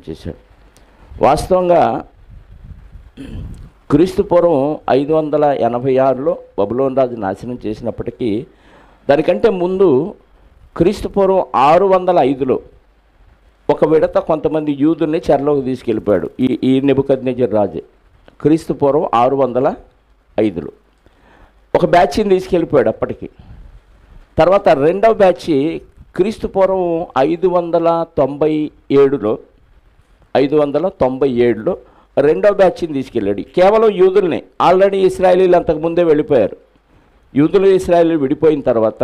చేశాడు. వాస్తవంగా క్రీస్తు పూర్వం 586లో బబులోను రాజు నాశనం చేసినప్పటికీ దానికంటే ముందు క్రీస్తు పూర్వం 605లో ఒక విడత కొంతమంది యూదుల్ని చెరలోకి తీసుకెళ్ళిపోయాడు ఈ నెబుకద్నెజర్ రాజు. క్రీస్తు పూర్వం 605లో ఒక బ్యాచ్ని తీసుకెళ్ళిపోయాడు. అప్పటికి తర్వాత రెండవ బ్యాచ్ క్రీస్తు పూర్వం 597లో రెండో బ్యాచ్ని తీసుకెళ్ళాడు. కేవలం యూదుల్ని. ఆల్రెడీ ఇశ్రాయేలీలు అంతకుముందే వెళ్ళిపోయారు. యూదులు ఇశ్రాయేలీలు విడిపోయిన తర్వాత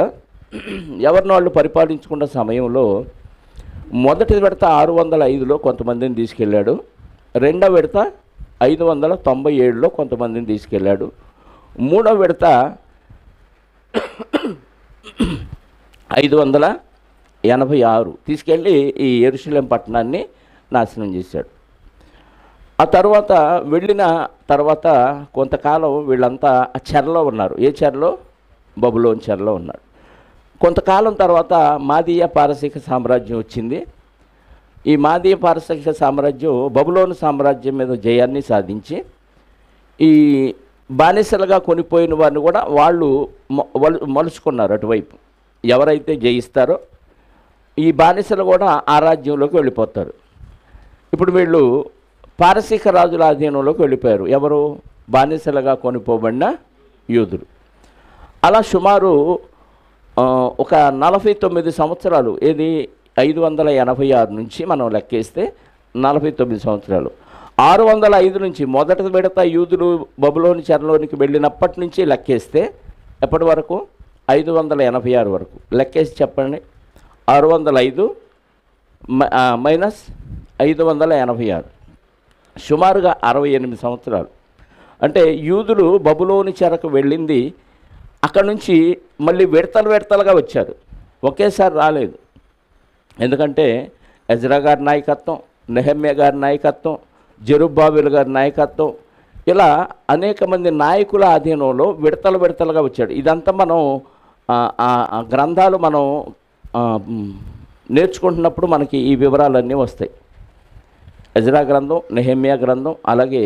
ఎవరిని వాళ్ళు పరిపాలించుకున్న సమయంలో మొదటి విడత 605లో కొంతమందిని తీసుకెళ్ళాడు. రెండవ విడత 597లో కొంతమందిని తీసుకెళ్ళాడు. మూడవ విడత 586 తీసుకెళ్ళి ఈ యెరూషలేం పట్టణాన్ని నాశనం చేశాడు. ఆ తర్వాత వెళ్ళిన తర్వాత కొంతకాలం వీళ్ళంతా ఆ చెరలో ఉన్నారు. ఏ చెరలో? బబులోను చెరలో ఉన్నారు. కొంతకాలం తర్వాత మాదీయ పారసీక సామ్రాజ్యం వచ్చింది. ఈ మాదీయ పారసీక సామ్రాజ్యం బబులోను సామ్రాజ్యం మీద జయాన్ని సాధించి ఈ బానిసలుగా కొనిపోయిన వారిని కూడా వాళ్ళు మలుచుకున్నారు అటువైపు. ఎవరైతే జయిస్తారో ఈ బానిసలు కూడా ఆ రాజ్యంలోకి వెళ్ళిపోతారు. ఇప్పుడు వీళ్ళు పారసీక రాజుల ఆధీనంలోకి వెళ్ళిపోయారు. ఎవరు? బానిసలుగా కొనిపోబడిన యూదులు. అలా సుమారు ఒక 49 సంవత్సరాలు, ఏది 586 నుంచి మనం లెక్కేస్తే 49 సంవత్సరాలు. 605 నుంచి మొదటి విడత యూదులు బబులోను చెరలోనికి వెళ్ళినప్పటి నుంచి లెక్కేస్తే ఎప్పటి వరకు? 586 వరకు లెక్కేసి చెప్పండి. 605 మైనస్ 586 సుమారుగా 68 సంవత్సరాలు. అంటే యూదులు బబులోను చెరకు వెళ్ళింది. అక్కడి నుంచి మళ్ళీ విడతలుగా వచ్చారు, ఒకేసారి రాలేదు. ఎందుకంటే ఎజ్రా గారి నాయకత్వం, నెహెమ్యా గారి నాయకత్వం, జెరుబ్బాబెలు గారి నాయకత్వం, ఇలా అనేక మంది నాయకుల ఆధీనంలో విడతలుగా వచ్చాడు. ఇదంతా మనం గ్రంథాలు మనం నేర్చుకుంటున్నప్పుడు మనకి ఈ వివరాలన్నీ వస్తాయి. ఎజ్రా గ్రంథం, నెహెమ్యా గ్రంథం, అలాగే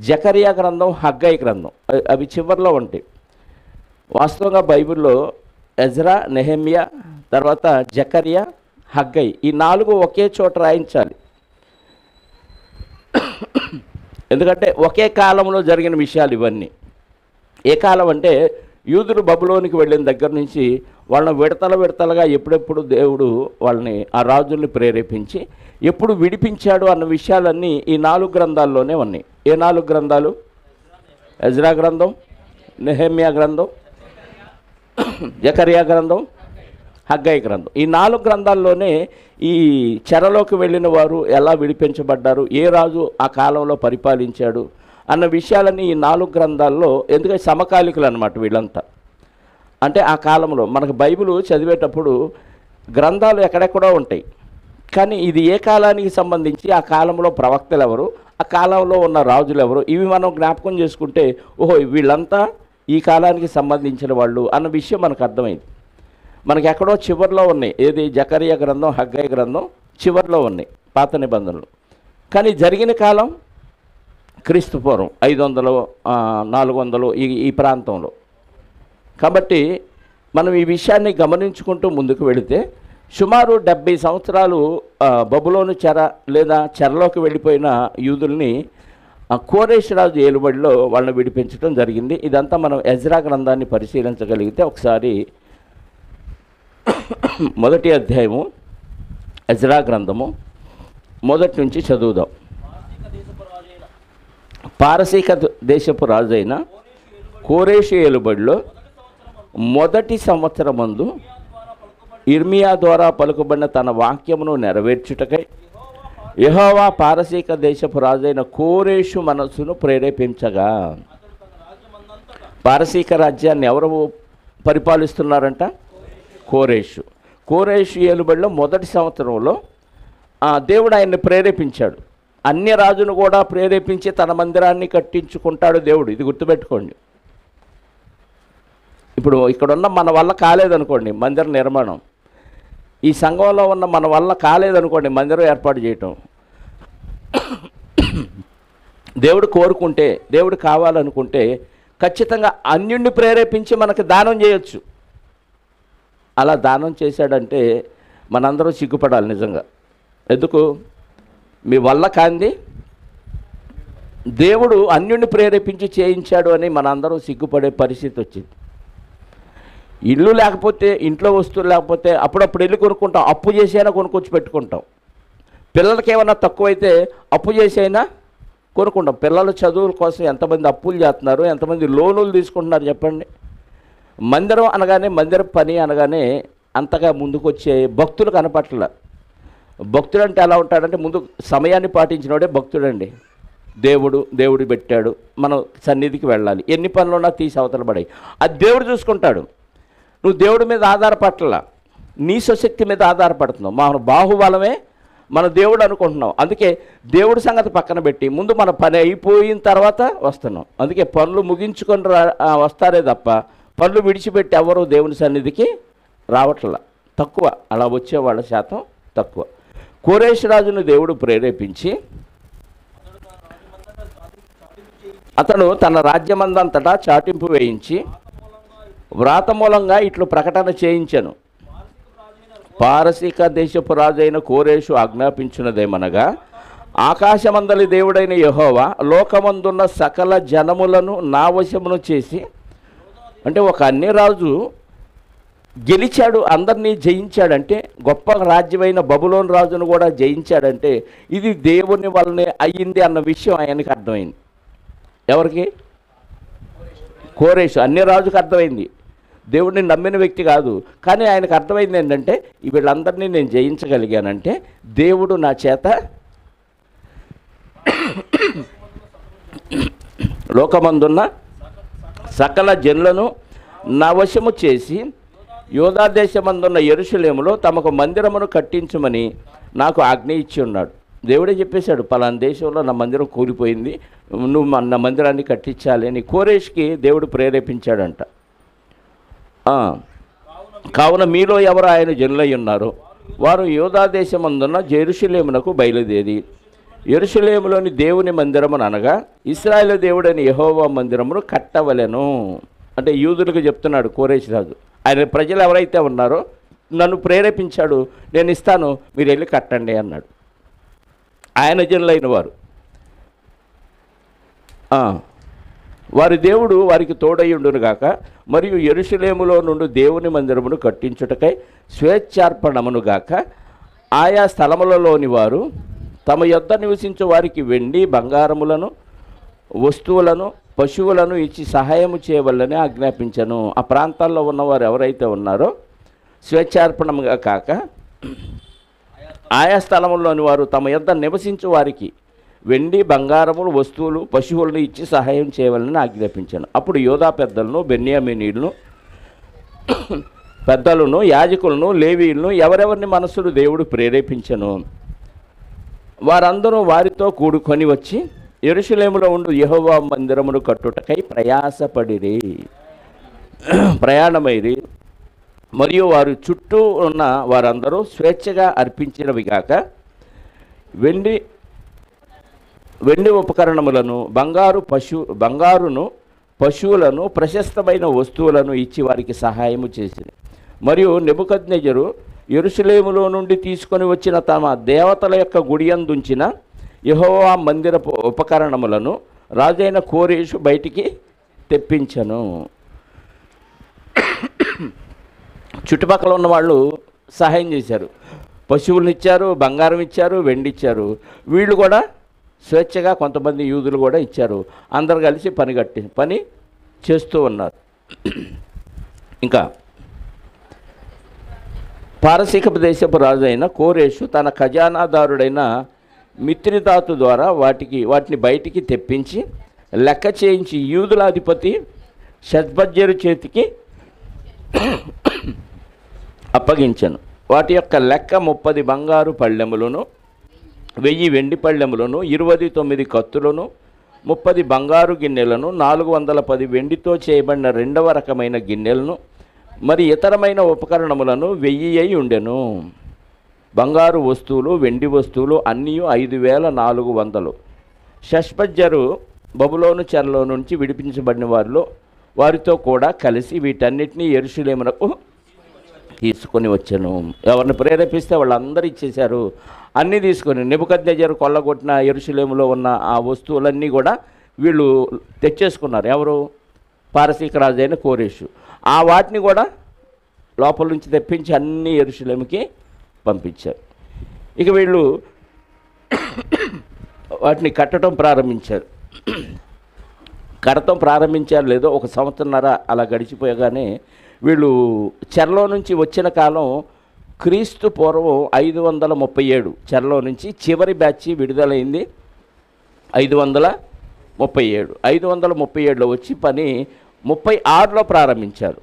జకరియా గ్రంథం, హగ్గై గ్రంథం, అవి చివరిలో ఉంటాయి. వాస్తవంగా బైబిల్లో ఎజ్రా, నెహెమ్యా, తర్వాత జకరియా, హగ్గై, ఈ 4 ఒకే చోట రాయించాలి. ఎందుకంటే ఒకే కాలంలో జరిగిన విషయాలు ఇవన్నీ. ఏ కాలం అంటే యూదులు బబులోనికి వెళ్ళిన దగ్గర నుంచి వాళ్ళని విడతలుగా ఎప్పుడెప్పుడు దేవుడు వాళ్ళని ఆ రాజుల్ని ప్రేరేపించి ఎప్పుడు విడిపించాడు అన్న విషయాలన్నీ ఈ 4 గ్రంథాల్లోనే ఉన్నాయి. ఏ 4 గ్రంథాలు? ఎజ్రా గ్రంథం, నెహెమ్యా గ్రంథం, జకరియా గ్రంథం, హగ్గై గ్రంథం. ఈ 4 గ్రంథాల్లోనే ఈ చెరలోకి వెళ్ళిన వారు ఎలా విడిపించబడ్డారు, ఏ రాజు ఆ కాలంలో పరిపాలించాడు అన్న విషయాలన్నీ ఈ 4 గ్రంథాల్లో. ఎందుకంటే సమకాలికులు అన్నమాట వీళ్ళంతా. అంటే ఆ కాలంలో మనకు బైబిల్ చదివేటప్పుడు గ్రంథాలు ఎక్కడెక్కడో ఉంటాయి, కానీ ఇది ఏ కాలానికి సంబంధించి, ఆ కాలంలో ప్రవక్తలు ఎవరు, ఆ కాలంలో ఉన్న రాజులు ఎవరు, ఇవి మనం జ్ఞాపకం చేసుకుంటే ఓహో వీళ్ళంతా ఈ కాలానికి సంబంధించిన వాళ్ళు అన్న విషయం మనకు అర్థమైంది. మనకి ఎక్కడో చివరిలో ఉన్నాయి. ఏది? జకరియా గ్రంథం, హగ్గై గ్రంథం చివరిలో ఉన్నాయి పాత నిబంధనలు. కానీ జరిగిన కాలం క్రీస్తు పూర్వం 500, 400 ఈ ప్రాంతంలో. కాబట్టి మనం ఈ విషయాన్ని గమనించుకుంటూ ముందుకు వెళితే సుమారు 70 సంవత్సరాలు బబులోను చెర లేదా చెరలోకి వెళ్ళిపోయిన యూదుల్ని కోరేషు రాజు ఏలుబడిలో వాళ్ళని విడిపించడం జరిగింది. ఇదంతా మనం ఎజ్రా గ్రంథాన్ని పరిశీలించగలిగితే ఒకసారి మొదటి అధ్యాయము ఎజ్రా గ్రంథము మొదటి నుంచి చదువుదాం. పారసీక దేశపు రాజైన కోరేషు ఏలుబడిలో మొదటి సంవత్సరమందు ఇర్మియా ద్వారా పలుకుబడిన తన వాక్యమును నెరవేర్చుటకై యెహోవా పారసీక దేశపు రాజైన కోరేషు మనస్సును ప్రేరేపించగా. పారసీక రాజ్యాన్ని ఎవరు పరిపాలిస్తున్నారంట? కోరేషు ఏలుబడిలో మొదటి సంవత్సరంలో దేవుడు ఆయన్ని ప్రేరేపించాడు. అన్య రాజును కూడా ప్రేరేపించి తన మందిరాన్ని కట్టించుకుంటాడు దేవుడు. ఇది గుర్తుపెట్టుకోండి. ఇప్పుడు ఇక్కడున్న మన వల్ల కాలేదనుకోండి మందిర నిర్మాణం, ఈ సంఘంలో ఉన్న మన వల్ల కాలేదనుకోండి మందిరం ఏర్పాటు చేయటం, దేవుడు కోరుకుంటే, దేవుడు కావాలనుకుంటే ఖచ్చితంగా అన్యుణ్ణి ప్రేరేపించి మనకు దానం చేయొచ్చు. అలా దానం చేశాడంటే మనందరం సిగ్గుపడాలి నిజంగా. ఎందుకు? మీ వల్ల కాంది దేవుడు అన్యుణ్ణి ప్రేరేపించి చేయించాడు అని మనందరం సిగ్గుపడే పరిస్థితి వచ్చింది. ఇల్లు లేకపోతే, ఇంట్లో వస్తువులు లేకపోతే అప్పుడప్పుడు వెళ్ళి కొనుక్కుంటాం, అప్పు చేసైనా కొనుక్కొచ్చి పెట్టుకుంటాం. పిల్లలకి ఏమన్నా తక్కువైతే అప్పు చేసైనా కొనుక్కుంటాం. పిల్లల చదువుల కోసం ఎంతమంది అప్పులు చేస్తున్నారు, ఎంతమంది లోనులు తీసుకుంటున్నారు చెప్పండి. మందిరం అనగానే, మందిర పని అనగానే అంతగా ముందుకు వచ్చే భక్తులు కనపట్ల. భక్తుడు అంటే ఎలా ఉంటాడంటే ముందు సమయాన్ని పాటించినోడే భక్తుడండి. దేవుడు పెట్టాడు, మనం సన్నిధికి వెళ్ళాలి, ఎన్ని పనులున్నా తీసి అవతల పడాయి, అది దేవుడు చూసుకుంటాడు. నువ్వు దేవుడి మీద ఆధారపట్ల, నీ స్వశక్తి మీద ఆధారపడుతున్నావు. మన బాహుబలమే మన దేవుడు అనుకుంటున్నాం. అందుకే దేవుడి సంగతి పక్కన పెట్టి ముందు మన పని అయిపోయిన తర్వాత వస్తున్నాం. అందుకే పనులు ముగించుకొని వస్తారే తప్ప పనులు విడిచిపెట్టి ఎవరు దేవుని సన్నిధికి రావట్ల, తక్కువ. అలా వచ్చే వాళ్ళ శాతం తక్కువ. కోరేషు రాజును దేవుడు ప్రేరేపించి అతడు తన రాజ్యమందంతటా చాటింపు వేయించి వ్రాత మూలంగా ఇట్లు ప్రకటన చేయించెను. పారసీక దేశపు రాజైన కోరేషు ఆజ్ఞాపించినదేమనగా, ఆకాశమందలి దేవుడైన యెహోవా లోకమందున్న సకల జనములను నా వశమును చేసి, అంటే ఒక అన్యరాజు గెలిచాడు, అందరినీ జయించాడంటే, గొప్ప రాజ్యమైన బబులోను రాజును కూడా జయించాడంటే ఇది దేవుని వల్లనే అయ్యింది అన్న విషయం ఆయనకి అర్థమైంది. ఎవరికి? కోరేషు. అన్యరాజుకు అర్థమైంది, దేవుడిని నమ్మిన వ్యక్తి కాదు. కానీ ఆయనకు అర్థమైంది ఏంటంటే, వీళ్ళందరినీ నేను జయించగలిగానంటే దేవుడు నా చేత లోకమందున్న సకల జనులను నా వశము చేసి యోధా దేశమందున్న యెరూషలేములో తమకు మందిరమును కట్టించమని నాకు ఆజ్ఞ ఇచ్చి ఉన్నాడు. దేవుడే చెప్పేశాడు, పలానా దేశంలో నా మందిరం కూలిపోయింది, నువ్వు నా మందిరాన్ని కట్టించాలి అని కోరేష్కి దేవుడు ప్రేరేపించాడంట. కావున మీలో ఎవరు ఆయన జనులై ఉన్నారో వారు యోధా దేశమందున్న యెరూషలేమునకు బయలుదేరి యెరూషలేములోని దేవుని మందిరమును అనగా ఇశ్రాయేలు దేవుడైన యెహోవా మందిరమును కట్టవలెను. అంటే యూదులకు చెప్తున్నాడు కోరేషు రాజు. ఆయన ప్రజలు ఎవరైతే ఉన్నారో నన్ను ప్రేరేపించాడు, నేను ఇస్తాను, మీరు వెళ్ళి కట్టండి అన్నాడు. ఆయన జనులైన వారు, వారి దేవుడు వారికి తోడయ్యుండును గాక, మరియు యెరూషలేములో నుండి దేవుని మందిరమును కట్టించుటకై స్వేచ్ఛార్పణమును గాక, ఆయా స్థలములలోని వారు తమ యొద్ద నివసించే వారికి వెండి బంగారములను వస్తువులను పశువులను ఇచ్చి సహాయము చేయవలని ఆజ్ఞాపించను. ఆ ప్రాంతాల్లో ఉన్నవారు ఎవరైతే ఉన్నారో స్వేచ్ఛార్పణముగా కాక ఆయా స్థలముల్లోని వారు తమ యొద్ద నివసించే వారికి వెండి బంగారములు వస్తువులు పశువులను ఇచ్చి సహాయం చేయవాలని ఆజ్ఞాపించాను. అప్పుడు యోధా పెద్దలను బెన్యామీనీయులను పెద్దలను యాజకులను లేవీయులను ఎవరెవరిని మనస్సులు దేవుడు ప్రేరేపించను వారందరూ వారితో కూడుకొని వచ్చి యెరూషలేములో ఉండు యెహోవా మందిరమును కట్టుటకై ప్రయాణమైరి. మరియు వారు చుట్టూ ఉన్న వారందరూ స్వేచ్ఛగా అర్పించినవి కాక వెండి ఉపకరణములను బంగారును పశువులను ప్రశస్తమైన వస్తువులను ఇచ్చి వారికి సహాయము చేసింది. మరియు నెబుకద్నెజరు యెరూషలేములో నుండి తీసుకొని వచ్చిన తమ దేవతల యొక్క గుడియందుంచిన యెహోవా మందిరపు ఉపకరణములను రాజైన కోరేషు బయటికి తెప్పించను. చుట్టుపక్కల ఉన్న వాళ్ళు సహాయం చేశారు, పశువులను ఇచ్చారు, బంగారం ఇచ్చారు, వెండి ఇచ్చారు. వీళ్ళు కూడా స్వేచ్ఛగా కొంతమంది యూదులు కూడా ఇచ్చారు. అందరు కలిసి పని చేస్తూ ఉన్నారు. ఇంకా పారసీక దేశపు రాజు అయిన కోరేషు తన ఖజానాదారుడైన మిత్రిదాతు ద్వారా వాటిని బయటికి తెప్పించి లెక్క చేయించి యూదుల అధిపతి షద్బజ్జరు చేతికి అప్పగించను. వాటి యొక్క లెక్క 30 బంగారు పళ్ళెములను 1000 వెండి పళ్ళెములను 29 కత్తులను 30 బంగారు గిన్నెలను 410 వెండితో చేయబడిన 2వ రకమైన గిన్నెలను మరి ఇతరమైన ఉపకరణములను 1000 అయి ఉండెను. బంగారు వస్తువులు, వెండి వస్తువులు అన్నీ 5,400. షష్బజ్జరు బబులోను చెరలో నుంచి విడిపించబడిన వారితో కూడా కలిసి వీటన్నిటినీ యెరూషలేమునకు తీసుకొని వచ్చాను. ఎవరిని ప్రేరేపిస్తే వాళ్ళందరూ ఇచ్చేశారు. అన్నీ తీసుకొని నెబుకద్నెజరు కొల్లగొట్టిన యెరూషలేములో ఉన్న ఆ వస్తువులన్నీ కూడా వీళ్ళు తెచ్చేసుకున్నారు. ఎవరు? పారసీక రాజు అయిన కోరేషు. ఆ వాటిని కూడా లోపల నుంచి తెప్పించి అన్ని యెరూషలేముకి పంపించారు. ఇక వీళ్ళు వాటిని కట్టడం ప్రారంభించారు. కడతం ప్రారంభించారు లేదో 1 సంవత్సరన్నర అలా గడిచిపోయగానే వీళ్ళు చెరలో నుంచి వచ్చిన కాలం క్రీస్తు పూర్వం 537. చెరలో నుంచి చివరి బ్యాచ్ విడుదలైంది 537. 537లో వచ్చి పని 36లో ప్రారంభించారు.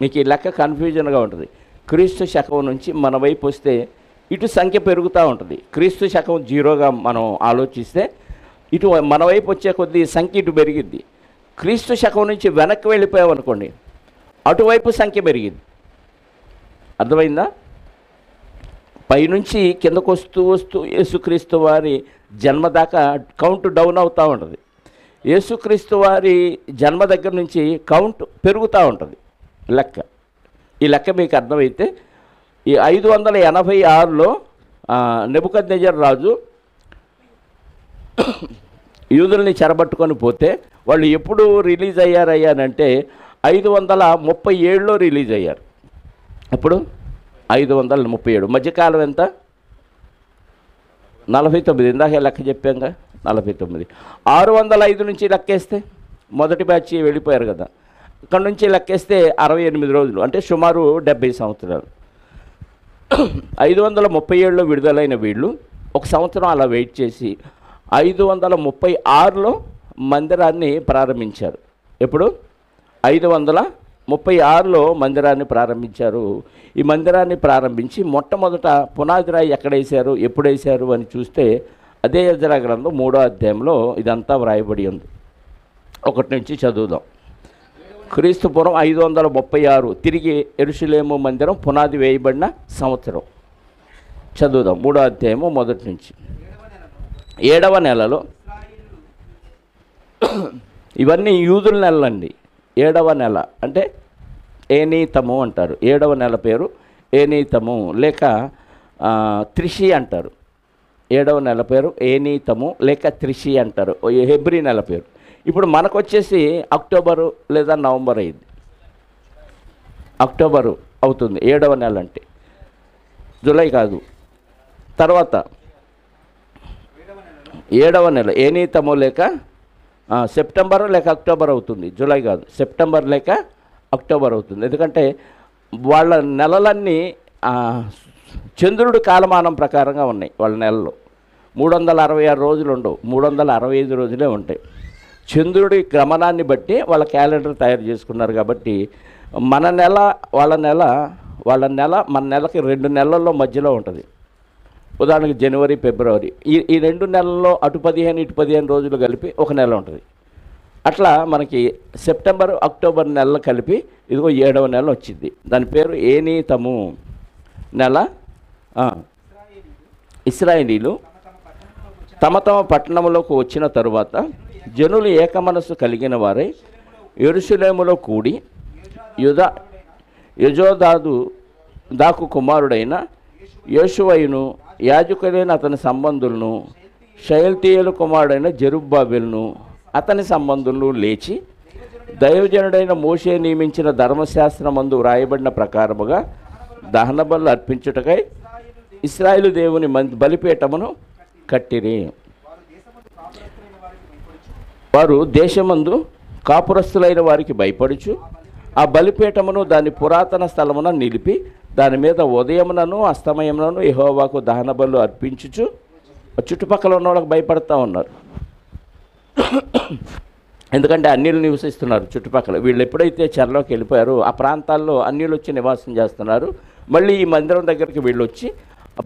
మీకు ఈ లెక్క కన్ఫ్యూజన్గా ఉంటుంది. క్రీస్తు శకం నుంచి మన వైపు వస్తే ఇటు సంఖ్య పెరుగుతూ ఉంటుంది. క్రీస్తు శకం 0గా మనం ఆలోచిస్తే ఇటు మన వైపు వచ్చే కొద్దీ సంఖ్య ఇటు పెరిగిద్ది. క్రీస్తు శకం నుంచి వెనక్కి వెళ్ళిపోయామనుకోండి, అటువైపు సంఖ్య పెరిగింది. అర్థమైందా? పైనుంచి కిందకు వస్తూ వస్తూ యేసుక్రీస్తు వారి జన్మ దాకా కౌంట్ డౌన్ అవుతూ ఉంటుంది. యేసుక్రీస్తు వారి జన్మ దగ్గర నుంచి కౌంట్ పెరుగుతూ ఉంటుంది లెక్క. ఈ లెక్క మీకు అర్థమైతే ఈ 586లో నెబుకద్నెజరు రాజు యూదుల్ని చెరబట్టుకొని పోతే వాళ్ళు ఎప్పుడు రిలీజ్ అయ్యారంటే 537లో రిలీజ్ అయ్యారు. అప్పుడు 537 మధ్యకాలం ఎంత? 49. ఇందాక లెక్క చెప్పాంగా 49. 605 నుంచి లెక్కేస్తే మొదటి బ్యాచ్ వెళ్ళిపోయారు కదా, ఇక్కడ నుంచి లెక్కేస్తే 68 రోజులు, అంటే సుమారు 70 సంవత్సరాలు. 537లో విడుదలైన వీళ్ళు 1 సంవత్సరం అలా వెయిట్ చేసి 536లో మందిరాన్ని ప్రారంభించారు. ఎప్పుడు? 536లో మందిరాన్ని ప్రారంభించారు. ఈ మందిరాన్ని ప్రారంభించి మొట్టమొదట పునాది రాయి ఎక్కడ వేశారు, ఎప్పుడు వేశారు అని చూస్తే అదే ఎజ్రా గ్రంథం 3వ అధ్యాయంలో ఇదంతా వ్రాయబడి ఉంది. 1 నుంచి చదువుదాం. క్రీస్తుపురం 536 తిరిగి యెరూషలేము మందిరం పునాది వేయబడిన సంవత్సరం. చదువుదాం 3వ అధ్యాయము 1 నుంచి. 7వ నెలలో, ఇవన్నీ యూదుల నెలలండి. 7వ నెల అంటే ఏనీతము అంటారు. 7వ నెల పేరు ఏనీతము లేక త్రిషి అంటారు. 7వ నెల పేరు ఏనీతము లేక త్రిషి అంటారు. హెబ్రీ నెల పేరు. ఇప్పుడు మనకు వచ్చేసి అక్టోబరు లేదా నవంబర్ అయింది. అక్టోబరు అవుతుంది 7వ నెల అంటే, జూలై కాదు. తర్వాత 7వ నెల ఏనీతము లేక సెప్టెంబర్ లేక అక్టోబర్ అవుతుంది. జూలై కాదు, సెప్టెంబర్ లేక అక్టోబర్ అవుతుంది. ఎందుకంటే వాళ్ళ నెలలన్నీ చంద్రుడి కాలమానం ప్రకారంగా ఉన్నాయి. వాళ్ళ నెలలో 366 రోజులు ఉండవు, 365 రోజులే ఉంటాయి. చంద్రుడి గమనాన్ని బట్టి వాళ్ళ క్యాలెండర్ తయారు చేసుకున్నారు. కాబట్టి మన నెల వాళ్ళ నెల మన నెలకి 2 నెలల్లో మధ్యలో ఉంటుంది. ఉదాహరణకి జనవరి, ఫిబ్రవరి, ఈ 2 నెలల్లో అటు 15 ఇటు 15 రోజులు కలిపి 1 నెల ఉంటుంది. అట్లా మనకి సెప్టెంబర్, అక్టోబర్ నెలలు కలిపి ఇదిగో 7వ నెల వచ్చింది. దాని పేరు ఏనీతము నెల. ఇశ్రాయేలీలు తమ తమ పట్టణంలోకి వచ్చిన తరువాత జనులు ఏకమనస్సు కలిగిన వారై యెరూషలేములో కూడి దాకు కుమారుడైన యోషువయును, యాజకులైన అతని సంబంధులను, షయల్తీయేలు కుమారుడైన జెరుబ్బాబెలును అతని సంబంధులను లేచి దైవజనుడైన మోషే నియమించిన ధర్మశాస్త్రమందు వ్రాయబడిన ప్రకారముగా దహన బలులు అర్పించుటకై ఇశ్రాయేలు దేవుని బలిపీఠమును కట్టిరి. వారు దేశమందు కాపురస్తులైన వారికి భయపడుచు ఆ బలిపీఠమును దాని పురాతన స్థలమున నిలిపి దాని మీద ఉదయమునను అస్తమయమునను యెహోవాకు దహన బలులు అర్పించుచు చుట్టుపక్కల ఉన్న వాళ్ళకి భయపడుతూ ఉన్నారు. ఎందుకంటే అన్యులు నివసిస్తున్నారు చుట్టుపక్కల. వీళ్ళు ఎప్పుడైతే చెరలోకి వెళ్ళిపోయారో ఆ ప్రాంతాల్లో అన్యులు వచ్చి నివాసం చేస్తున్నారు. మళ్ళీ ఈ మందిరం దగ్గరికి వీళ్ళు వచ్చి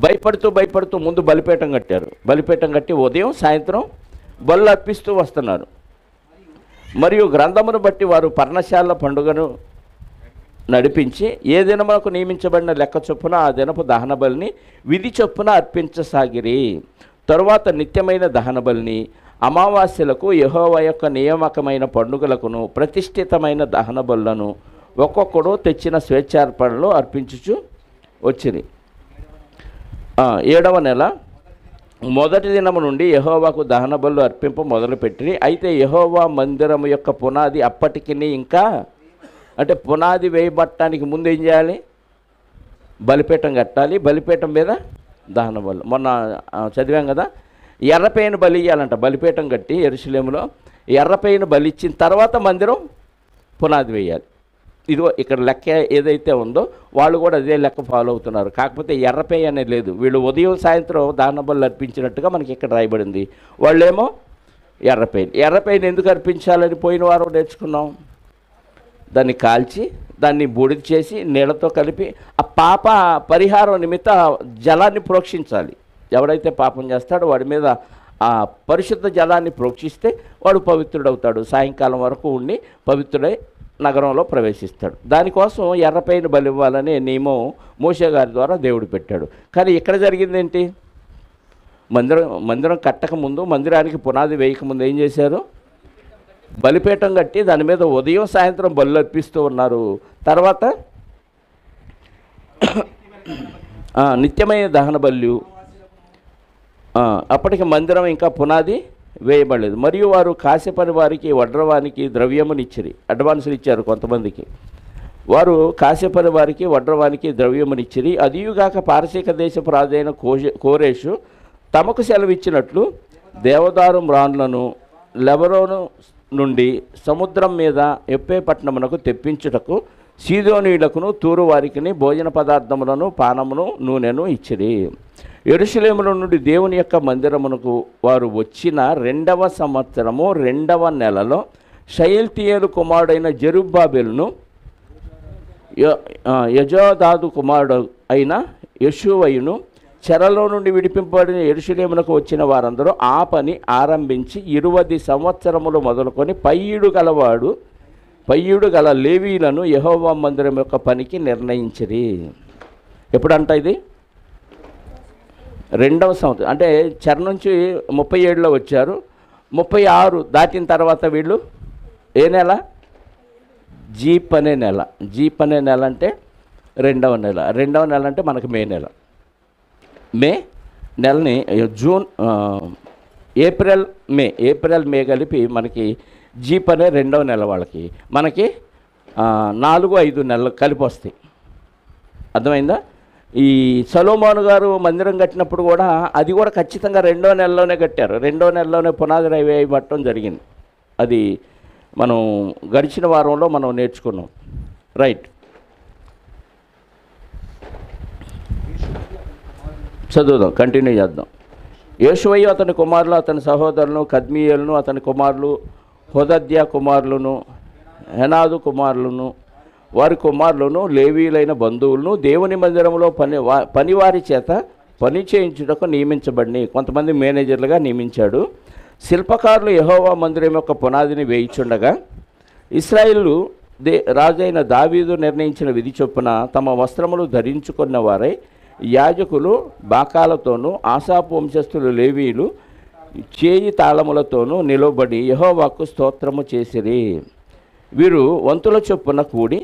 భయపడుతూ ముందు బలిపీఠం కట్టారు. బలిపీఠం కట్టి ఉదయం సాయంత్రం బలులు అర్పిస్తూ వస్తున్నారు. మరియు గ్రంథమును బట్టి వారు పర్ణశాల పండుగను నడిపించి ఏ దినమునకు నియమించబడిన లెక్క చొప్పున ఆ దినపు దహన బలిని విధి చొప్పున అర్పించసాగిరి. తరువాత నిత్యమైన దహన బలిని, అమావాస్యలకు, యెహోవా యొక్క నియామకమైన పండుగలకును ప్రతిష్ఠితమైన దహన బలులను ఒక్కొక్కడు తెచ్చిన స్వేచ్ఛార్పణలు అర్పించుచు వచ్చింది. 7వ నెల మొదటి దినము నుండి యెహోవాకు దహన బలులు అర్పింప మొదలుపెట్టి, అయితే యెహోవా మందిరము యొక్క పునాది అప్పటికి ఇంకా, అంటే పునాది వేయబట్టడానికి ముందు ఏం చేయాలి? బలిపీఠం కట్టాలి. బలిపీఠం మీద దహన బలు. మొన్న చదివాం కదా, ఎర్రపేను బలి ఇవ్వాలంట. బలిపీఠం కట్టి యెరూషలేములో ఎర్రపేను బలి ఇచ్చిన తర్వాత మందిరం పునాది వేయాలి. ఇదిగో ఇక్కడ లెక్క ఏదైతే ఉందో వాళ్ళు కూడా అదే లెక్క ఫాలో అవుతున్నారు. కాకపోతే ఎర్రపేయ అనేది లేదు. వీళ్ళు ఉదయం సాయంత్రం దహన బలు అర్పించినట్టుగా మనకి ఇక్కడ రాయబడింది. వాళ్ళేమో ఎర్రపేను ఎందుకు అర్పించాలని పోయిన వారం నేర్చుకున్నాం. దాన్ని కాల్చి దాన్ని బూడిద చేసి నీళ్ళతో కలిపి ఆ పాప పరిహారం నిమిత్త జలాన్ని ప్రోక్షించాలి. ఎవడైతే పాపం చేస్తాడో వాడి మీద ఆ పరిశుద్ధ జలాన్ని ప్రోక్షిస్తే వాడు పవిత్రుడవుతాడు. సాయంకాలం వరకు ఉండి పవిత్రుడై నగరంలో ప్రవేశిస్తాడు. దానికోసం ఎర్రపైన బలి ఇవ్వాలనే నియమం మోషే గారి ద్వారా దేవుడు పెట్టాడు. కానీ ఇక్కడ జరిగింది ఏంటి? మందిరం కట్టక ముందు, మందిరానికి పునాది వేయకముందు ఏం చేశారు? బలిపీఠం కట్టి దాని మీద ఉదయం సాయంత్రం బలు అర్పిస్తూ ఉన్నారు. తర్వాత నిత్యమైన దహన బలు. అప్పటికి మందిరం ఇంకా పునాది వేయబడలేదు. మరియు వారు కాసేపని వారికి వడ్రవానికి ద్రవ్యమునిచ్చిరి. అడ్వాన్సులు ఇచ్చారు కొంతమందికి. వారు కాసేపని వారికి వడ్రవానికి ద్రవ్యమునిచ్చిరి. అదియుగాక పారసీక దేశపు రాజైన కోరేషు తమకు సెలవిచ్చినట్లు దేవదారు మ్రాన్లను లెబనోను నుండి సముద్రం మీద ఎప్పే పట్టణమునకు తెప్పించుటకు సీదోనీయులకును తూరు వారికిని భోజన పదార్థములను, పానమును, నూనెను ఇచ్చిరి. యెరూషలేములో నుండి దేవుని యొక్క మందిరమునకు వారు వచ్చిన 2వ సంవత్సరము 2వ నెలలో షయల్తీయేలు కుమారుడైన జెరుబ్బాబెలును, యజోదాదు కుమారుడు అయిన యెషూవయును, చెరలో నుండి విడిపింపబడిన యెరూషలేమునకు వచ్చిన వారందరూ ఆ పని ఆరంభించి 20 సంవత్సరములు మొదలుకొని పయ్యుడు గల లేవీలను యెహోవా మందిరం యొక్క పనికి నిర్ణయించిరి. ఎప్పుడంట ఇది? 2వ సంవత్సరం. అంటే చెర నుంచి 37లో వచ్చారు. 36 దాటిన తర్వాత వీళ్ళు ఏ నెల? జీప్ అనే నెల. జీప్ అనే నెల అంటే 2వ నెల. 2వ నెల అంటే మనకు మే నెల. మే నెలని ఏప్రిల్ మే కలిపి మనకి జీప్ అనే 2వ నెల వాళ్ళకి. మనకి 4-5 నెలలు కలిపి వస్తాయి. అర్థమైందా? ఈ సొలొమోను గారు మందిరం కట్టినప్పుడు కూడా అది కూడా ఖచ్చితంగా 2వ నెలలోనే కట్టారు. 2వ నెలలోనే పునాది వేయబట్టడం జరిగింది. అది మనం గడిచిన వారంలో మనం నేర్చుకున్నాం. రైట్, చదువుదాం, కంటిన్యూ చేద్దాం. యోషువయు అతని కుమారులు, అతని సహోదరులను, కద్మీయేలును అతని కుమారులు, హోదద్యా కుమారులను, హెనాదు కుమారులను, వారి కుమారులను, లేవీలైన బంధువులను దేవుని మందిరంలో పనివారి చేత పని చేయించుటకు నియమించబడి కొంతమంది మేనేజర్లుగా నియమించాడు. శిల్పకారులు యెహోవా మందిరం యొక్క పునాదిని వేయిచుండగా ఇశ్రాయేలు రాజైన దావీదు నిర్ణయించిన విధి చొప్పున తమ వస్త్రములు ధరించుకున్న వారై యాజకులు బాకాలతోనూ ఆసాపు వంశస్థులు లేవీలు చేయి తాళములతోనూ నిలబడి యెహోవాకు స్తోత్రము చేసిరి. వీరు వంతుల చొప్పున కూడి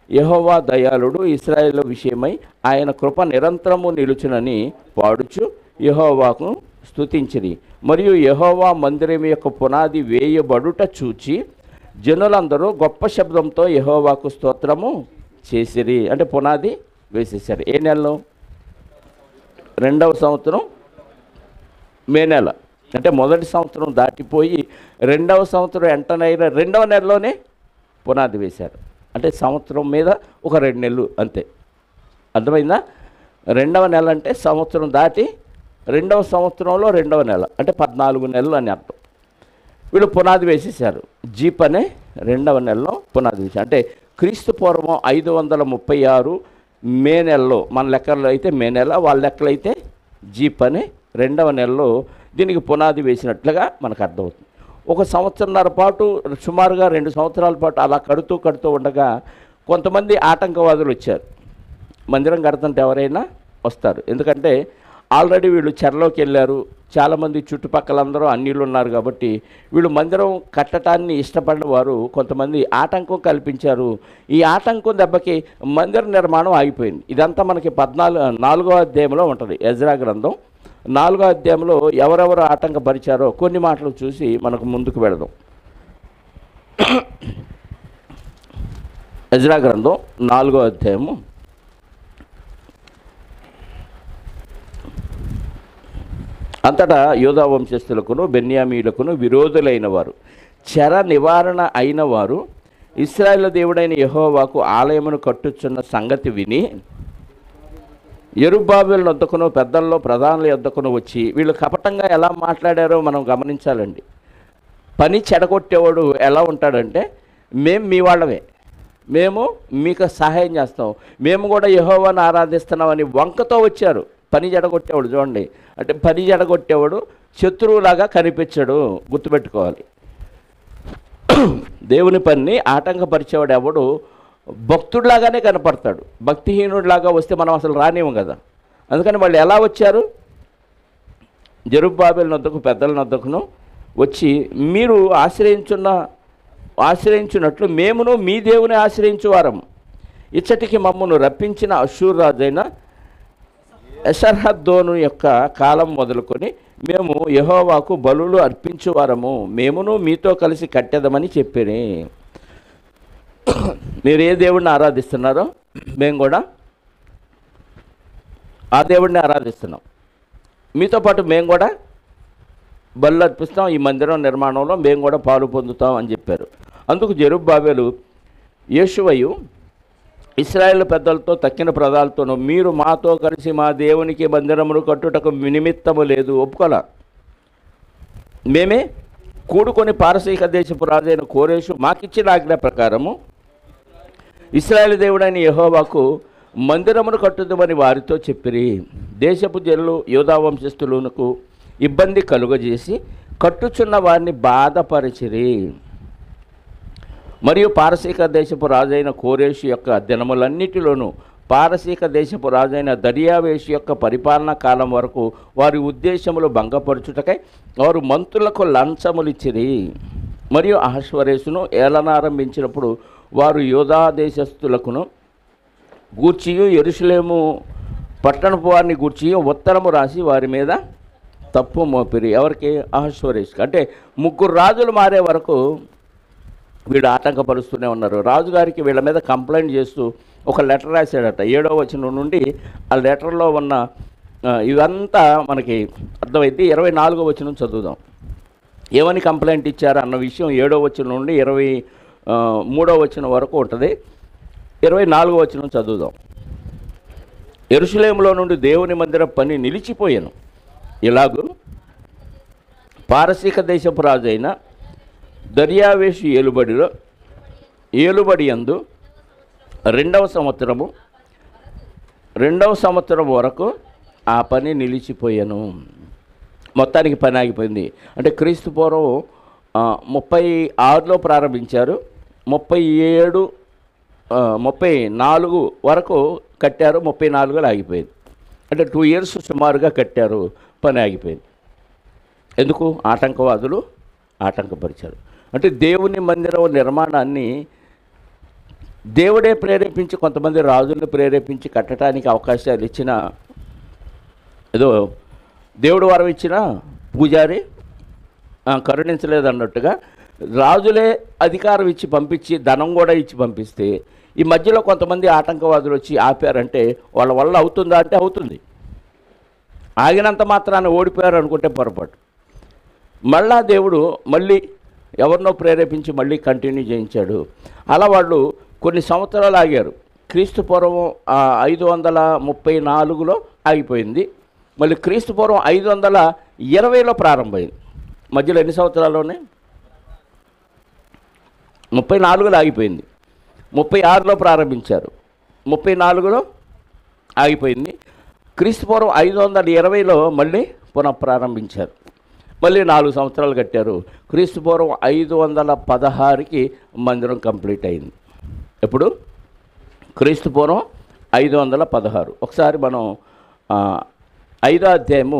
యెహోవా దయాళుడు, ఇశ్రాయేలు విషయమై ఆయన కృప నిరంతరము నిలుచునని పాడుచు యెహోవాకు స్తుతించిరి. మరియు యెహోవా మందిరం యొక్క పునాది వేయబడుట చూచి జనులందరూ గొప్ప శబ్దంతో యెహోవాకు స్తోత్రము చేసిరి. అంటే పునాది వేసేసారు. ఏ నెలలో? 2వ సంవత్సరం మే నెల. అంటే మొదటి సంవత్సరం దాటిపోయి 2వ సంవత్సరం ఎంటనైన 2వ నెలలోనే పునాది వేశారు. అంటే సంవత్సరం మీద ఒక 2 నెలలు అంతే. అర్థమైందా? 2వ నెల అంటే సంవత్సరం దాటి 2వ సంవత్సరంలో 2వ నెల అంటే 14 నెలలు అని అర్థం. వీళ్ళు పునాది వేసేసారు. జీప్ అనే 2వ నెలలో పునాది వేశారు. అంటే క్రీస్తు పూర్వం 536 మే నెలలో, మన లెక్కల్లో అయితే మే నెల, వాళ్ళ లెక్కలు అయితే జీప్ అనే 2వ నెలలో దీనికి పునాది వేసినట్లుగా మనకు అర్థమవుతుంది. 1 సంవత్సరంన్నర పాటు, సుమారుగా 2 సంవత్సరాల పాటు అలా కడుతూ ఉండగా కొంతమంది ఆటంకవాదులు వచ్చారు. మందిరం కడుతుంటే ఎవరైనా వస్తారు, ఎందుకంటే ఆల్రెడీ వీళ్ళు చెరలోకి వెళ్ళారు, చాలామంది చుట్టుపక్కలందరూ అన్యులు ఉన్నారు కాబట్టి వీళ్ళు మందిరం కట్టడాన్ని ఇష్టపడిన వారు కొంతమంది ఆటంకం కల్పించారు. ఈ ఆటంకం దెబ్బకి మందిర నిర్మాణం ఆగిపోయింది. ఇదంతా మనకి 4వ అధ్యాయంలో ఉంటుంది. ఎజ్రా గ్రంథం 4వ అధ్యాయంలో ఎవరెవరు ఆటంకపరిచారో కొన్ని మాటలు చూసి మనకు ముందుకు వెళదాం. ఎజ్రా గ్రంథం 4వ అధ్యాయము అంతటా యూదా వంశస్థులకును బెన్యామీయులకును విరోధులైన వారు, చెర నివారణ అయిన వారు ఇశ్రాయేలు దేవుడైన యెహోవాకు ఆలయమును కట్టుచున్న సంగతి విని యెరుబ్బయలు వద్దకును పెద్దల్లో ప్రధానుల వద్దకును వచ్చి, వీళ్ళు కపటంగా ఎలా మాట్లాడారో మనం గమనించాలండి. పని చెడగొట్టేవాడు ఎలా ఉంటాడంటే, మేము మీ వాళ్ళమే, మేము మీకు సహాయం చేస్తాం, మేము కూడా యెహోవాను ఆరాధిస్తున్నామని వంకతో వచ్చారు. పని జడగొట్టేవాడు చూడండి, అంటే పని జడగొట్టేవాడు శత్రువులాగా కనిపించాడు, గుర్తుపెట్టుకోవాలి. దేవుని పనిని ఆటంకపరిచేవాడు ఎవడు భక్తుడిలాగానే కనపడతాడు. భక్తిహీనుడిలాగా వస్తే మనం అసలు రానివ్వం కదా. అందుకని వాళ్ళు ఎలా వచ్చారు? జెరుబ్బాబెలు నొద్దకు పెద్దల నొద్దకును వచ్చి, మీరు ఆశ్రయించున్నట్లు మేమును మీ దేవుని ఆశ్రయించువారం, ఇచ్చటికి మమ్మను రప్పించిన అష్షూరు రాజైన ఎసర్హద్దోను యొక్క కాలం మొదలుకొని మేము యెహోవాకు బలులు అర్పించువారము, మేమును మీతో కలిసి కట్టెదమని చెప్పిని. మీరు ఏ దేవుడిని ఆరాధిస్తున్నారో మేము కూడా ఆ దేవుడిని ఆరాధిస్తున్నాం, మీతో పాటు మేము కూడా బలులు అర్పిస్తాం, ఈ మందిరం నిర్మాణంలో మేము కూడా పాలు పొందుతాం అని చెప్పారు. అందుకు జెరుబ్బాబెలు యేషువయు ఇశ్రాయేలు పెద్దలతో తక్కిన ప్రజలతోనూ, మీరు మాతో కలిసి మా దేవునికి మందిరమును కట్టుటకు నిమిత్తము లేదు, ఒప్పుకోలా, మేమే కూడుకొని పారసీక దేశపు రాజైన కోరేషు మాకిచ్చిన ఆజ్ఞ ప్రకారము ఇశ్రాయేలు దేవుడైన యెహోవాకు మందిరమును కట్టుదామని వారితో చెప్పిరి. దేశపు జనులు యూదా వంశస్థులకు ఇబ్బంది కలుగజేసి కట్టుచున్న వారిని బాధపరిచిరి. మరియు పారసీక దేశపు రాజైన కోరేషు యొక్క దినములన్నిటిలోనూ పారసీక దేశపు రాజైన దర్యావేషు యొక్క పరిపాలనా కాలం వరకు వారి ఉద్దేశములు భంగపరచుటకై వారు మంత్రులకు లంచములిచ్చిరి. మరియు అహష్వరేషును ఏలనారంభించినప్పుడు వారు యూదా దేశస్థులకును గూర్చియు యెరూషలేము పట్టణపు వారిని గూర్చియు ఉత్తరము రాసి వారి మీద తప్పు మోపిరి. ఎవరికి? అహష్వరేషుకి. అంటే 3 రాజులు మారే వరకు వీడు ఆటంకపరుస్తూనే ఉన్నారు. రాజుగారికి వీళ్ళ మీద కంప్లైంట్ చేస్తూ ఒక లెటర్ రాశాడట. 7వ వచనం నుండి ఆ లెటర్లో ఉన్న ఇదంతా మనకి అర్థమైంది. 24వ వచనం చదువుదాం. ఏమని కంప్లైంట్ ఇచ్చారు అన్న విషయం 7వ వచనం నుండి 23వ వచనం వరకు ఉంటుంది. 24వ వచనం చదువుదాం. యెరూషలేములో నుండి దేవుని మందిర పని నిలిచిపోయాను. ఇలాగూ పారసీక దేశపు రాజైన దర్యావేషు ఏలుబడి యందు 2వ సంవత్సరం వరకు ఆ పని నిలిచిపోయాను. మొత్తానికి పని ఆగిపోయింది. అంటే క్రీస్తు పూర్వం 36లో ప్రారంభించారు, 34 వరకు కట్టారు, 34లో ఆగిపోయింది. అంటే 2 ఇయర్స్ సుమారుగా కట్టారు, పని ఆగిపోయింది. ఎందుకు? ఆటంకవాదులు ఆటంకపరిచారు. అంటే దేవుని మందిరం నిర్మాణాన్ని దేవుడే ప్రేరేపించి, కొంతమంది రాజులను ప్రేరేపించి కట్టడానికి అవకాశాలు ఇచ్చిన, ఏదో దేవుడు వరం ఇచ్చిన పూజారి కరుణించలేదు అన్నట్టుగా రాజులే అధికారం ఇచ్చి పంపించి ధనం కూడా ఇచ్చి పంపిస్తే ఈ మధ్యలో కొంతమంది ఆటంకవాదులు వచ్చి ఆపారంటే వాళ్ళ వల్ల అవుతుందా అంటే అవుతుంది. ఆగినంత మాత్రాన్ని ఓడిపోయారు అనుకుంటే పొరపాటు. మళ్ళా దేవుడు ఎవరినో ప్రేరేపించి మళ్ళీ కంటిన్యూ చేయించాడు. అలా వాళ్ళు కొన్ని సంవత్సరాలు ఆగారు. క్రీస్తు పూర్వం 534లో ఆగిపోయింది. మళ్ళీ క్రీస్తు పూర్వం 520లో ప్రారంభమైంది. మధ్యలో ఎన్ని సంవత్సరాల్లోనే 34లో ఆగిపోయింది. 36లో ప్రారంభించారు, 34లో ఆగిపోయింది. క్రీస్తు పూర్వం 520లో మళ్ళీ పునఃప్రారంభించారు. మళ్ళీ 4 సంవత్సరాలు కట్టారు. క్రీస్తు పూర్వం 516కి మందిరం కంప్లీట్ అయింది. ఎప్పుడు? క్రీస్తు పూర్వం 516. ఒకసారి మనం 5వ అధ్యాయము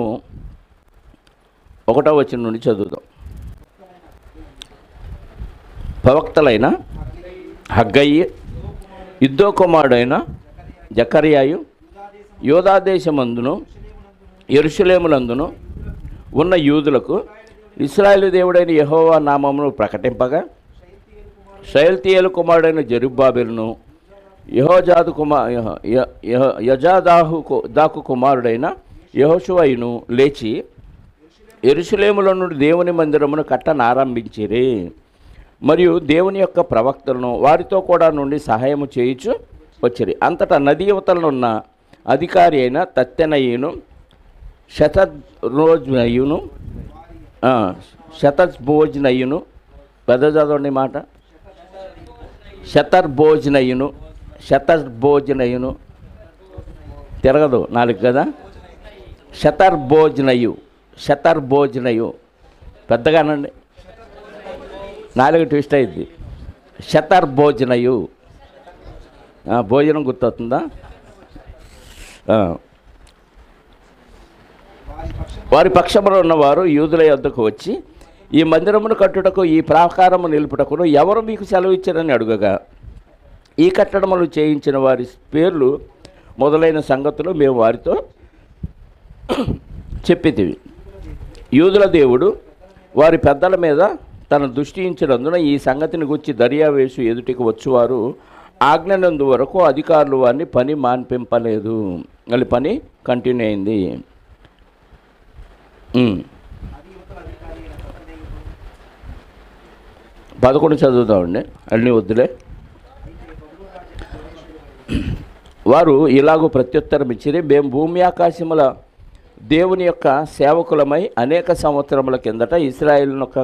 1వ వచనం నుండి చదువుదాం. ప్రవక్తలైన హగ్గయి, ఇద్దో కుమారుడైన జకర్యాయు, యూదాదేశమందును యెరూషలేములందును ఉన్న యూదులకు ఇశ్రాయేలు దేవుడైన యెహోవా నామమును ప్రకటింపగా, షయల్తీయేలు కుమారుడైన జెరుబ్బాబెలును, యజాదాకు కుమారుడైన యెహోషువయును లేచి యెరూషలేములో నుండి దేవుని మందిరమును కట్టనారంభించిరి. మరియు దేవుని యొక్క ప్రవక్తలను వారితో కూడా నుండి సహాయము చేయుచు వచ్చిరి. అంతటా నది యువతలనున్న అధికారి అయిన తత్తెనయును శతర్బోజ్నయును, పెద్ద చదవండి మాట, శతర్బోజ్నయును తిరగదు నాలుగు కదా, శతర్బోజ్నయు పెద్దగానండి, నాలుగు ట్విస్ట్ అయింది. శతర్బోజ్నయు భోజనం గుర్తవుతుందా? వారి పక్షములో ఉన్నవారు యూదుల యొద్దకు వచ్చి, ఈ మందిరమును కట్టుటకు ఈ ప్రాకారము నిలుపుటకును ఎవరు మీకు సెలవు ఇచ్చారని అడుగగా, ఈ కట్టడములు చేయించిన వారి పేర్లు మొదలైన సంగతులు మేము వారితో చెప్పితివి. యూదుల దేవుడు వారి పెద్దల మీద తన దృష్టి ఉంచినందున ఈ సంగతిని గురించి దర్యావేషు ఎదుటికి వచ్చువారు ఆజ్ఞనందు వరకు అధికారులు వారిని పని మాన్పింపలేదు. వాళ్ళ పని కంటిన్యూ అయింది. 11 చదువుతామండి, అన్నీ వద్దులే. వారు ఇలాగూ ప్రత్యుత్తరం ఇచ్చిరి, మేము భూమి ఆకాశముల దేవుని యొక్క సేవకులమై అనేక సంవత్సరముల కిందట ఇశ్రాయేలును ఒక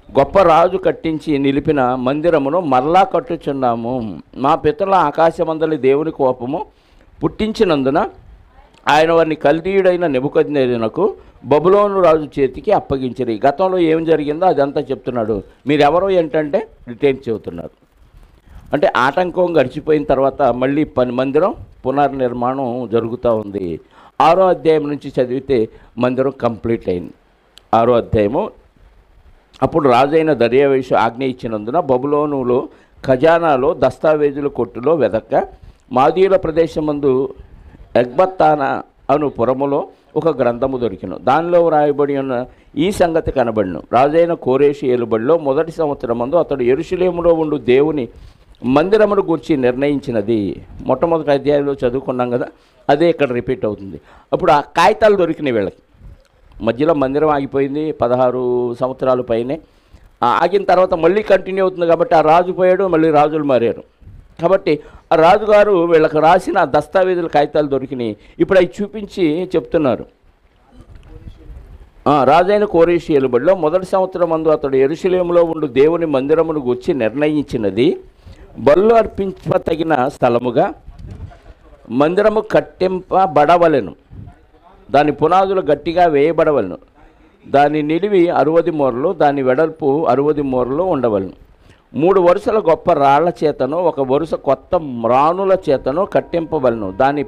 గొప్ప రాజు కట్టించి నిలిపిన మందిరమును మరలా కట్టుచున్నాము. మా పితరుల ఆకాశమందలి దేవుని కోపము పుట్టించినందున ఆయన వారిని కల్దీయుడైన నెబుకద్నెజరునకు బబులోను రాజు చేతికి అప్పగించిరి. గతంలో ఏం జరిగిందో అదంతా చెప్తున్నాడు. మీరెవరో ఏంటంటే రిటైన్ చెబుతున్నారు. అంటే ఆటంకం గడిచిపోయిన తర్వాత మళ్ళీ మందిరం పునర్నిర్మాణం జరుగుతూ ఉంది. 6వ అధ్యాయం నుంచి చదివితే మందిరం కంప్లీట్ అయింది. 6వ అధ్యాయము. అప్పుడు రాజైన దర్యావేషు ఆజ్ఞ ఇచ్చినందున బబులోనులో ఖజానాలో దస్తావేజుల కొట్టులో వెదక్క మాదీయుల ప్రదేశమందు ఎగ్బత్తాన అను పురములో ఒక గ్రంథము దొరికిను. దానిలో వ్రాయబడి ఉన్న ఈ సంగతి కనబడిను. రాజైన కోరేషు ఏలుబడిలో మొదటి సంవత్సరమందు అతడు యెరూషలేములో ఉండు దేవుని మందిరమును గూర్చి నిర్ణయించినది. మొట్టమొదటి అధ్యాయంలో చదువుకున్నాం కదా, అదే ఇక్కడ రిపీట్ అవుతుంది. అప్పుడు ఆ కాగితాలు దొరికినాయి వీళ్ళకి. మధ్యలో మందిరం ఆగిపోయింది, 16 సంవత్సరాల పైనే. ఆగిన తర్వాత మళ్ళీ కంటిన్యూ అవుతుంది కాబట్టి ఆ రాజు పోయాడు, మళ్ళీ రాజులు మారారు. కాబట్టి ఆ రాజుగారు వీళ్ళకి రాసిన దస్తావేజుల కాగితాలు దొరికినాయి. ఇప్పుడు అవి చూపించి చెప్తున్నారు. రాజైన కోరేషు ఏలుబడిలో మొదటి సంవత్సరం మందు అతడు యెరూషలేములో ఉండు దేవుని మందిరమును గూర్చి నిర్ణయించినది, బలులు అర్పించతగిన స్థలముగా మందిరము కట్టింపబడవలెను, దాని పునాదులు గట్టిగా వేయబడవలను, దాని నిడివి 60 మూరలు, దాని వెడల్పు 60 మూరలు ఉండవలను. 3 వరుసల గొప్ప రాళ్ల చేతను 1 వరుస కొత్త మ్రానుల చేతను కట్టింపవలను. దాని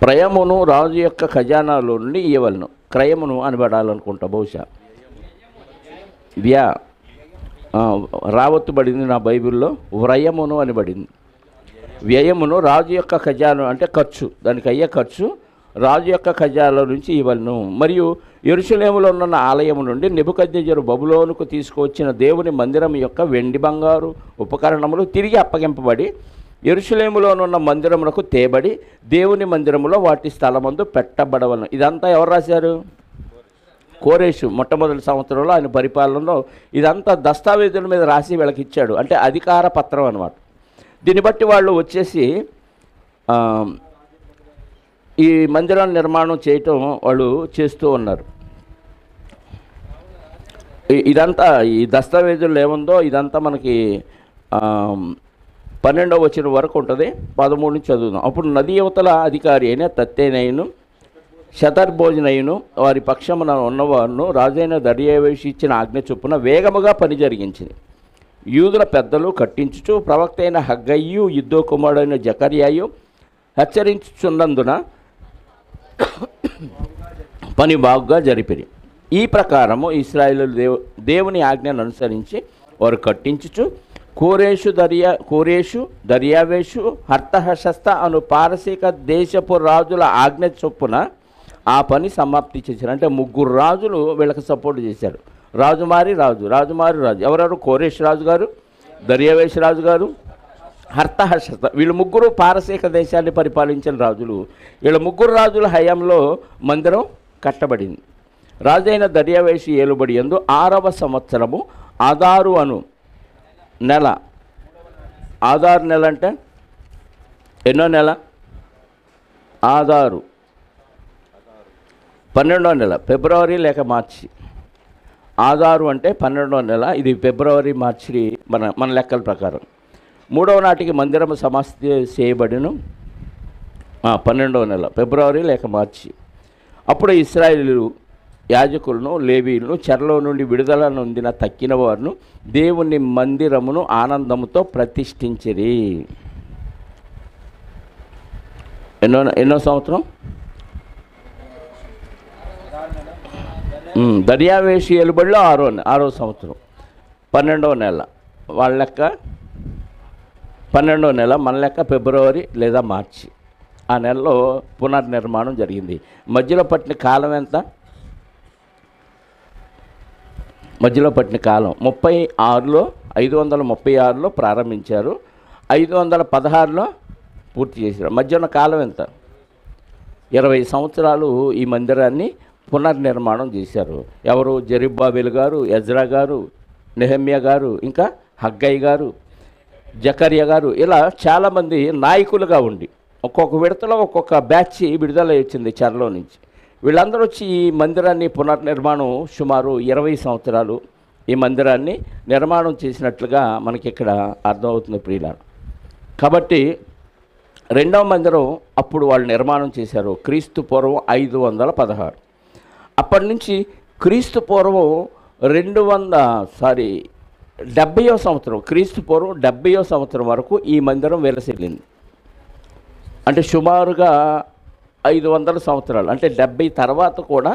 ప్రయమును రాజు యొక్క ఖజానాలో నుండి ఇవ్వవలను. క్రయమును అనబడాలనుకుంటా, బహుశా రావత్తుబడింది నా బైబిల్లో, వ్రయమును అనబడింది. వ్యయమును రాజు యొక్క ఖజానా అంటే ఖర్చు, దానికి అయ్యే ఖర్చు రాజు యొక్క ఖజానాలో నుంచి ఇవ్వలను. మరియు యెరూషలేములో ఉన్న ఆలయము నుండి నెబుకద్నెజరు బబులోనుకు తీసుకువచ్చిన దేవుని మందిరం యొక్క వెండి బంగారు ఉపకరణములు తిరిగి అప్పగింపబడి యెరూషలేములోనున్న మందిరమునకు తేబడి దేవుని మందిరములో వాటి స్థలమందు పెట్టబడవలను. ఇదంతా ఎవరు రాశారు? కోరేషు. మొట్టమొదటి సంవత్సరంలో ఆయన పరిపాలనలో ఇదంతా దస్తావేజుల మీద రాసి వీళ్ళకి ఇచ్చాడు. అంటే అధికార పత్రం అన్నమాట. దీన్ని బట్టి వాళ్ళు వచ్చేసి ఈ మందిరం నిర్మాణం చేయటం వాళ్ళు చేస్తూ ఉన్నారు. ఇదంతా ఈ దస్తావేజుల్లో ఏముందో ఇదంతా మనకి 12వ వచనం వరకు ఉంటుంది. 13 నుంచి చదువుదాం. అప్పుడు నది యువతల అధికారి అయిన తత్తెనయును శతర్బోజ్నయును వారి పక్షమున ఉన్నవారును రాజైన దర్యావేషు ఇచ్చిన ఆజ్ఞ చొప్పున వేగముగా పని జరిగించింది. యూదుల పెద్దలు కట్టించుచు ప్రవక్త అయిన హగ్గయ్యు యిద్దో కుమారుడైన జకర్యాయు హెచ్చరించుచున్నందున పని బాగుగా జరిపిరి. ఈ ప్రకారము ఇశ్రాయేలు దేవుని ఆజ్ఞను అనుసరించి వారు కట్టించుచు కోరేషు దర్యావేషు హర్తహశస్త అను పారసీక దేశపు రాజుల ఆజ్ఞ చొప్పున ఆ పని సమాప్తి చేశారు. అంటే ముగ్గురు రాజులు వీళ్ళకి సపోర్ట్ చేశారు. రాజుమారి రాజు ఎవరెవరు? కోరేష్ రాజు గారు, దర్యావేష్ రాజు గారు, హర్తహశస్త. వీళ్ళు ముగ్గురు పారసీక దేశాన్ని పరిపాలించిన రాజులు. వీళ్ళ ముగ్గురు రాజుల హయాంలో మందిరం కట్టబడింది. రాజైన దర్యావేషు ఏలుబడి యందు 6వ సంవత్సరము ఆదారు అను నెల. ఆదారు నెల అంటే ఎన్నో నెల? ఆదారు 12వ నెల, ఫిబ్రవరి లేక మార్చి. ఆదారు అంటే 12వ నెల. ఇది ఫిబ్రవరి మార్చి మన లెక్కల ప్రకారం. 3వ నాటికి మందిరం సమాప్తి చేయబడిను. 12వ నెల ఫిబ్రవరి లేక మార్చి. అప్పుడు ఇశ్రాయేలు యాజకులను లేవీయులను చెరలో నుండి విడుదల నొందిన తక్కిన వారును దేవుని మందిరమును ఆనందముతో ప్రతిష్ఠించిరి. ఎన్నో సంవత్సరం? దర్యావేషు ఏలుబడిలో 6వ సంవత్సరం 12వ నెల. వాళ్ళ లెక్క 12వ నెల, మన లెక్క ఫిబ్రవరి లేదా మార్చి. ఆ నెలలో పునర్నిర్మాణం జరిగింది. మధ్యలో పట్టిన కాలం ఎంత? మధ్యలో పట్టిన కాలం 36లో 536లో ప్రారంభించారు, 516లో పూర్తి చేశారు. మధ్య ఉన్న కాలం ఎంత? 20 సంవత్సరాలు ఈ మందిరాన్ని పునర్నిర్మాణం చేశారు. ఎవరు? జెరుబ్బాబెలు గారు, ఎజ్రా గారు, నెహెమ్యా గారు, ఇంకా హగ్గయి గారు, జకర్యా గారు, ఇలా చాలామంది నాయకులుగా ఉండి ఒక్కొక్క విడతలో ఒక్కొక్క బ్యాచ్ విడుదల వచ్చింది చెరలో నుంచి. వీళ్ళందరూ వచ్చి ఈ మందిరాన్ని పునర్నిర్మాణం సుమారు 20 సంవత్సరాలు ఈ మందిరాన్ని నిర్మాణం చేసినట్లుగా మనకి ఇక్కడ అర్థమవుతుంది ప్రియులారా. కాబట్టి రెండవ మందిరం అప్పుడు వాళ్ళు నిర్మాణం చేశారు క్రీస్తు పూర్వం 516. అప్పటి నుంచి క్రీస్తు పూర్వం 70వ సంవత్సరం, క్రీస్తు పూర్వం 70వ సంవత్సరం వరకు ఈ మందిరం వెలసిల్లింది. అంటే సుమారుగా 500 సంవత్సరాలు, అంటే 70 తర్వాత కూడా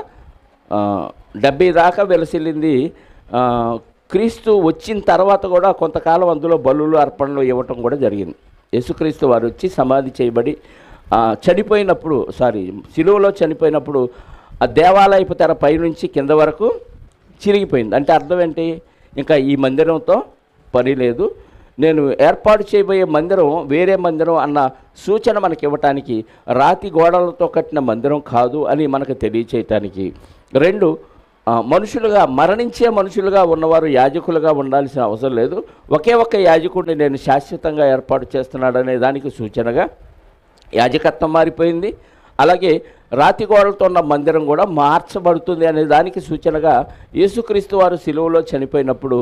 70 దాకా వెలసిల్లింది. క్రీస్తు వచ్చిన తర్వాత కూడా కొంతకాలం అందులో బలులు అర్పణలు ఇవ్వటం కూడా జరిగింది. యేసుక్రీస్తు వారు వచ్చి సమాధి చేయబడి చనిపోయినప్పుడు, సిలువలో చనిపోయినప్పుడు ఆ దేవాలయపు తెర పైనుంచి కింద వరకు చిరిగిపోయింది. అంటే అర్థం ఏంటి? ఇంకా ఈ మందిరంతో పని లేదు, నేను ఏర్పాటు చేయబోయే మందిరం వేరే మందిరం అన్న సూచన మనకి ఇవ్వటానికి, రాతి గోడలతో కట్టిన మందిరం కాదు అని మనకు తెలియచేయటానికి. 2, మనుషులుగా మరణించే మనుషులుగా ఉన్నవారు యాజకులుగా ఉండాల్సిన అవసరం లేదు, ఒకే ఒక్క యాజకుడిని నేను శాశ్వతంగా ఏర్పాటు చేస్తున్నాడనే దానికి సూచనగా యాజకత్వం మారిపోయింది. అలాగే రాతి గోడలతో ఉన్న మందిరం కూడా మార్చబడుతుంది అనే దానికి సూచనగా యేసుక్రీస్తు వారు సిలువలో చనిపోయినప్పుడు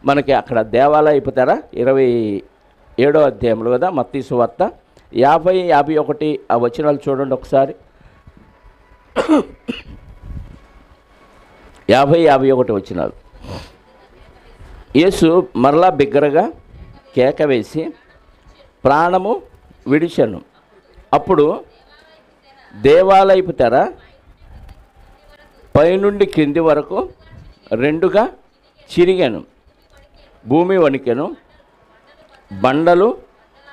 మనకి అక్కడ దేవాలయపు తెర 27వ అధ్యాయంలో కదా, మత్తయి సువార్త 50-51 ఆ వచనాలు చూడండి ఒకసారి. 50-51 వచనాలు. యేసు మరలా బిగ్గరగా కేక వేసి ప్రాణము విడిచెను. అప్పుడు దేవాలయపు తెర పైనుండి క్రింది వరకు 2గా చిరిగాను, భూమి వణికెను, బండలు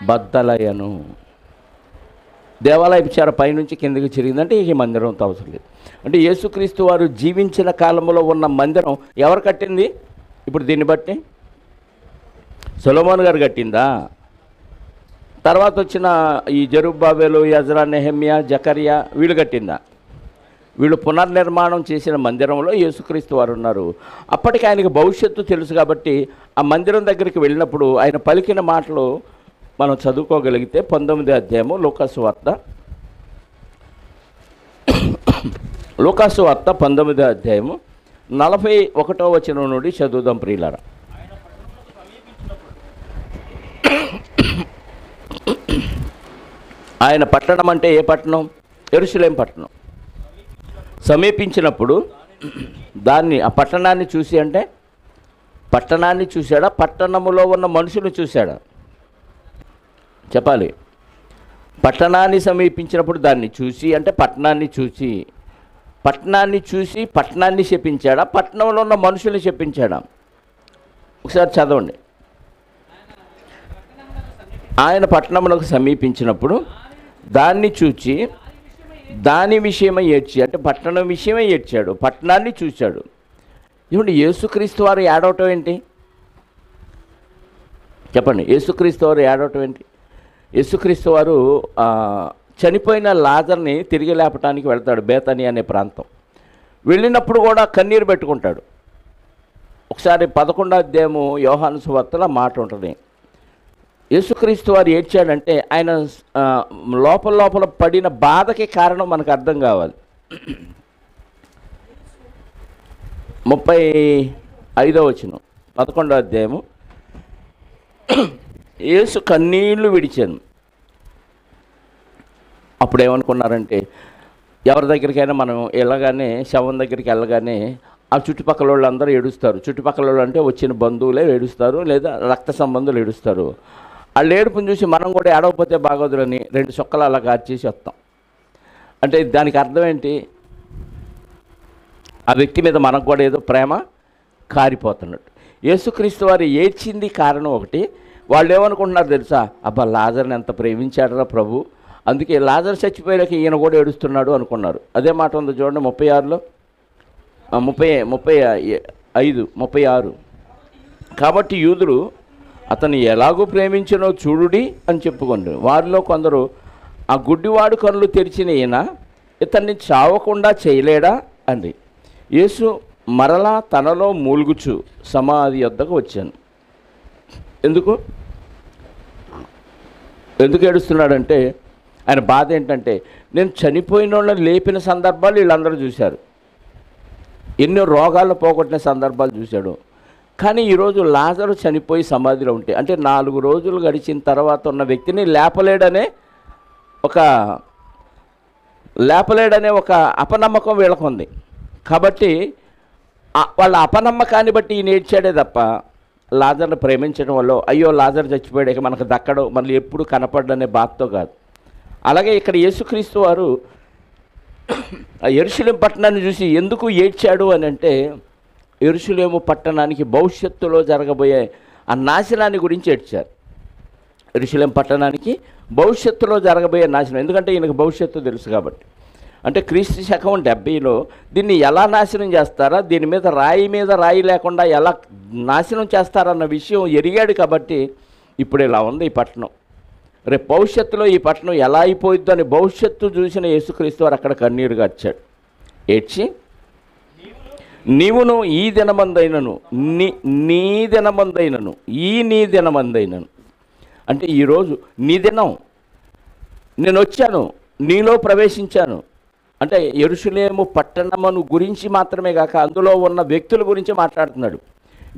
బద్దలయ్యను. దేవాలయపు తెర పైనుంచి కిందకి చిరిగిందంటే ఈ మందిరంతో అవసరం లేదు. అంటే యేసుక్రీస్తు వారు జీవించిన కాలంలో ఉన్న మందిరం ఎవరు కట్టింది? ఇప్పుడు దీన్ని బట్టి సొలొమోను గారు కట్టిందా? తర్వాత వచ్చిన ఈ జెరుబ్బాబెలు, ఎజ్రా, నెహెమ్యా, జకర్యా వీళ్ళు కట్టిందా? వీళ్ళు పునర్నిర్మాణం చేసిన మందిరంలో యేసుక్రీస్తు వారు ఉన్నారు. అప్పటికి ఆయనకు భవిష్యత్తు తెలుసు కాబట్టి ఆ మందిరం దగ్గరికి వెళ్ళినప్పుడు ఆయన పలికిన మాటలు మనం చదువుకోగలిగితే 19వ అధ్యాయము లూకాసు వార్త 19వ అధ్యాయము 41వ వచనం నుండి చదువుదాం ప్రియులారా. ఆయన పట్టణం అంటే ఏ పట్టణం? యెరూషలేం పట్టణం. సమీపించినప్పుడు దాన్ని, ఆ పట్టణాన్ని చూసి అంటే పట్టణాన్ని చూశాడా, పట్టణములో ఉన్న మనుషులు చూశాడా? చెప్పాలి. పట్టణాన్ని సమీపించినప్పుడు దాన్ని చూసి, అంటే పట్టణాన్ని చూసి పట్టణాన్ని శపించాడా, పట్టణంలో ఉన్న మనుషుల్ని శపించాడా? ఒకసారి చదవండి. ఆయన పట్టణమునకు సమీపించినప్పుడు దాన్ని చూచి దాని విషయమై ఏడ్చి, అంటే పట్టణం విషయమై ఏడ్చాడు, పట్టణాన్ని చూశాడు. ఏమండి, యేసుక్రీస్తు వారు ఏడవటం ఏంటి? చెప్పండి, యేసుక్రీస్తు వారు ఏడవటం ఏంటి? యేసుక్రీస్తు వారు చనిపోయిన లాజర్ని తిరిగి లేపటానికి వెళ్తాడు బేతనీ అనే ప్రాంతం. వెళ్ళినప్పుడు కూడా కన్నీరు పెట్టుకుంటాడు. ఒకసారి 11వ అధ్యాయము యోహాను సువార్తలో మాట ఉంటుంది. యేసుక్రీస్తు వారు ఏడ్చాడంటే ఆయన లోపల పడిన బాధకి కారణం మనకు అర్థం కావాలి. 35వ వచనం 11వ అధ్యాయము. యేసు కన్నీళ్లు విడిచాను. అప్పుడు ఏమనుకున్నారంటే, ఎవరి దగ్గరికైనా మనం వెళ్ళగానే, శవం దగ్గరికి వెళ్ళగానే ఆ చుట్టుపక్కల వాళ్ళు అందరూ ఏడుస్తారు. చుట్టుపక్కల వాళ్ళు అంటే వచ్చిన బంధువులే ఏడుస్తారు, లేదా రక్త సంబంధులు ఏడుస్తారు. వాళ్ళు ఏడుపుని చూసి మనం కూడా ఏడవకపోతే బాగోదులని 2 చొక్కలు అలా కార్చేసి వస్తాం. అంటే దానికి అర్థం ఏంటి? ఆ వ్యక్తి మీద మనకు కూడా ఏదో ప్రేమ కారిపోతున్నట్టు. యేసుక్రీస్తు వారు ఏడ్చింది కారణం ఒకటి. వాళ్ళు ఏమనుకుంటున్నారు తెలుసా? అబ్బా, లాజర్ని ఎంత ప్రేమించాడరా ప్రభు, అందుకే లాజర్ చచ్చిపోయాక ఈయన కూడా ఏడుస్తున్నాడు అనుకున్నారు. అదే మాట ఉంది చూడండి 36లో, 36. కాబట్టి యూదులు అతను ఎలాగో ప్రేమించినో చూడుడి అని చెప్పుకోండి. వారిలో కొందరు, ఆ గుడ్డివాడు కనులు తెరిచిన ఈయన ఇతన్ని చావకుండా చేయలేడా అండి. యేసు మరలా తనలో మూలుగుచు సమాధి వద్దకు వచ్చాను. ఎందుకు ఏడుస్తున్నాడంటే, ఆయన బాధ ఏంటంటే, నేను చనిపోయిన వాళ్ళని లేపిన సందర్భాలు వీళ్ళందరూ చూశారు, ఎన్నో రోగాలు పోగొట్టిన సందర్భాలు చూశాడు. కానీ ఈరోజు లాజరు చనిపోయి సమాధిలో ఉంటే, అంటే 4 రోజులు గడిచిన తర్వాత ఉన్న వ్యక్తిని లేపలేడనే ఒక అపనమ్మకం వీళ్ళకు ఉంది. కాబట్టి వాళ్ళ అపనమ్మకాన్ని బట్టి ఈయన ఏడ్చాడే తప్ప లాజర్ను ప్రేమించడం వల్ల, అయ్యో లాజర్ చచ్చిపోయాడు మనకు దక్కడు, మళ్ళీ ఎప్పుడు కనపడనే బాధతో కాదు. అలాగే ఇక్కడ యేసుక్రీస్తు వారు యెరూషలేము పట్టణాన్ని చూసి ఎందుకు ఏడ్చాడు అని అంటే, యెరూషలేము పట్టణానికి భవిష్యత్తులో జరగబోయే ఆ నాశనాన్ని గురించి ఏడ్చారు. యెరూషలేము పట్టణానికి భవిష్యత్తులో జరగబోయే నాశనం, ఎందుకంటే ఈయనకు భవిష్యత్తు తెలుసు కాబట్టి. అంటే క్రీస్తు శకం 70లో దీన్ని ఎలా నాశనం చేస్తారా, దీని మీద రాయి లేకుండా ఎలా నాశనం చేస్తారన్న విషయం ఎరిగాడు కాబట్టి ఇప్పుడు ఇలా ఉంది ఈ పట్టణం. రేపు భవిష్యత్తులో ఈ పట్టణం ఎలా అయిపోయిద్దో అని భవిష్యత్తు చూసిన యేసుక్రీస్తు వారు అక్కడ కన్నీరుగా వచ్చాడు. ఏడ్చి, నీవును ఈ దినమందైనను నీ దినమందైనను అంటే ఈరోజు నీ దినం, నేను వచ్చాను, నీలో ప్రవేశించాను. అంటే యెరూషలేము పట్టణమును గురించి మాత్రమే కాక అందులో ఉన్న వ్యక్తుల గురించి మాట్లాడుతున్నాడు.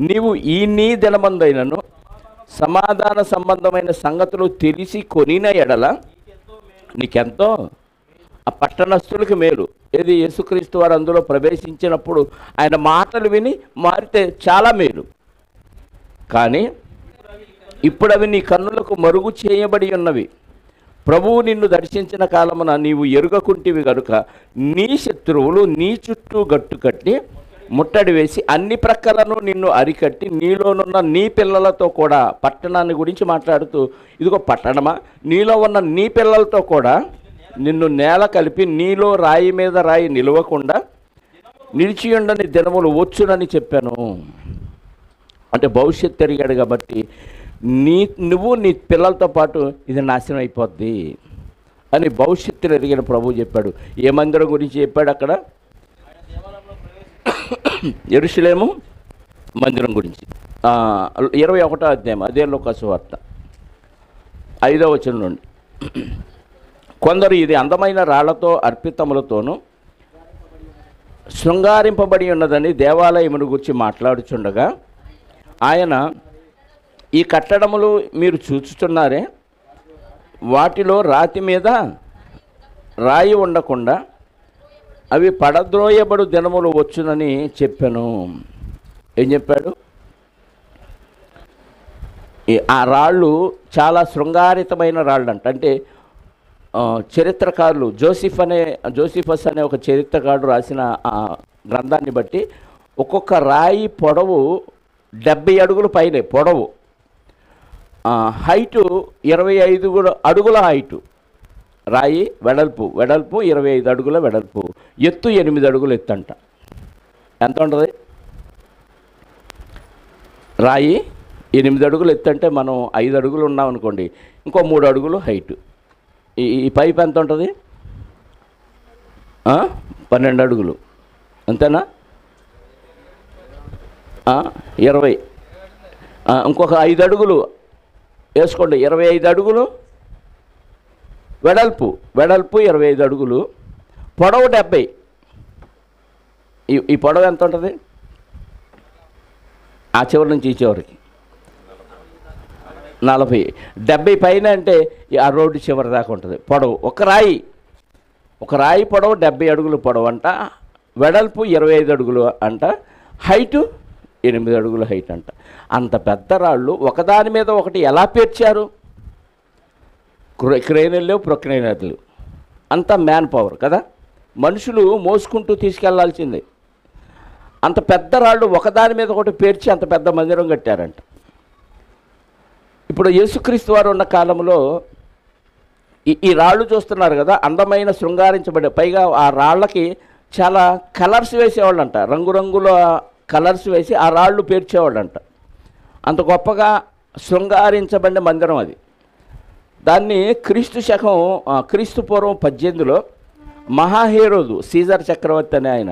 నీవు ఈ నీ దినమందైనను సమాధాన సంబంధమైన సంగతులు తెలిసి కొనిన ఎడల నీకెంతో, ఆ పట్టణస్థులకి మేలు. ఏది? యేసుక్రీస్తు వారు అందులో ప్రవేశించినప్పుడు ఆయన మాటలు విని మారితే చాలా మేలు. కానీ ఇప్పుడు అవి నీ కన్నులకు మరుగు చేయబడి ఉన్నవి. ప్రభువు నిన్ను దర్శించిన కాలమున నీవు ఎరుగకుంటివి గనుక నీ శత్రువులు నీ చుట్టూ గట్టు కట్టి ముట్టడి వేసి అన్ని ప్రక్కలను నిన్ను అరికట్టి నీలోనున్న నీ పిల్లలతో కూడా, పట్టణాన్ని గురించి మాట్లాడుతూ, ఇదిగో పట్టణమా, నీలో ఉన్న నీ పిల్లలతో కూడా నిన్ను నేల కలిపి నీలో రాయి మీద రాయి నిలవకుండా నిలిచియుండని దినములు వచ్చునని చెప్పాను. అంటే భవిష్యత్తు ఎరిగాడు కాబట్టి నువ్వు నీ పిల్లలతో పాటు ఇది నాశనం అయిపోద్ది అని భవిష్యత్తులో ఎరిగిన ప్రభువు చెప్పాడు. ఏ మందిరం గురించి చెప్పాడు అక్కడ? యెరూషలేము మందిరం గురించి. 21వ అధ్యాయం అదే లూకా సువార్త 5వ వచనం నుండి. కొందరు ఇది అందమైన రాళ్లతో అర్పితములతోనూ శృంగారింపబడి ఉన్నదని దేవాలయమును గురించి మాట్లాడుచుండగా ఆయన, ఈ కట్టడములు మీరు చూచుచున్నారే, వాటిలో రాతి మీద రాయి ఉండకుండా అవి పడద్రోయబడు దినములు వచ్చునని చెప్పాను. ఏం చెప్పాడు? ఆ రాళ్ళు చాలా శృంగారితమైన రాళ్ళు అంట. అంటే చరిత్రకారులు జోసిఫస్ అనే ఒక చరిత్రకారుడు రాసిన ఆ గ్రంథాన్ని బట్టి ఒక్కొక్క రాయి పొడవు 70 అడుగుల పైనే పొడవు, హైటు 25 అడుగుల హైటు, రాయి వెడల్పు 25 అడుగుల వెడల్పు, ఎత్తు 8 అడుగులు ఎత్తు అంట. ఎంత ఉంటుంది? రాయి 8 అడుగులు ఎత్తు అంటే మనం 5 అడుగులు ఉన్నాం అనుకోండి, ఇంకో 3 అడుగులు హైటు. ఈ పైప్ ఎంత ఉంటుంది? 12 అడుగులు, అంతేనా? 20, ఇంకొక 5 అడుగులు వేసుకోండి, 25 అడుగులు వెడల్పు 25 అడుగులు, పొడవు 70. ఈ పొడవు ఎంత ఉంటుంది? ఆ చివరి నుంచి ఈ చివరికి 40, 70 పైన అంటే ఆ రోడ్డు చివరి దాకా ఉంటుంది పొడవు. ఒక రాయి పొడవు 70 అడుగులు పొడవు అంట, వెడల్పు 25 అడుగులు అంట, హైటు 8 అడుగుల హైట్ అంట. అంత పెద్ద రాళ్ళు ఒకదాని మీద ఒకటి ఎలా పేర్చారు? క్రేనులు, ప్రొక్రేనర్లు, అంత మ్యాన్ పవర్ కదా, మనుషులు మోసుకుంటూ తీసుకెళ్లాల్సిందే. అంత పెద్ద రాళ్ళు ఒకదాని మీద ఒకటి పేర్చి అంత పెద్ద మందిరం కట్టారంట. ఇప్పుడు యేసుక్రీస్తు వారు ఉన్న కాలంలో ఈ రాళ్ళు చూస్తున్నారు కదా, అందమైన శృంగారించబడే, పైగా ఆ రాళ్ళకి చాలా కలర్స్ వేసేవాళ్ళంట, రంగురంగుల కలర్స్ వేసి ఆ రాళ్ళు పేర్చేవాళ్ళంట. అంత గొప్పగా శృంగారించబడిన మందిరం అది. దాన్ని క్రీస్తు పూర్వం 18లో మహాహేరోదు, సీజర్ చక్రవర్తి అనే ఆయన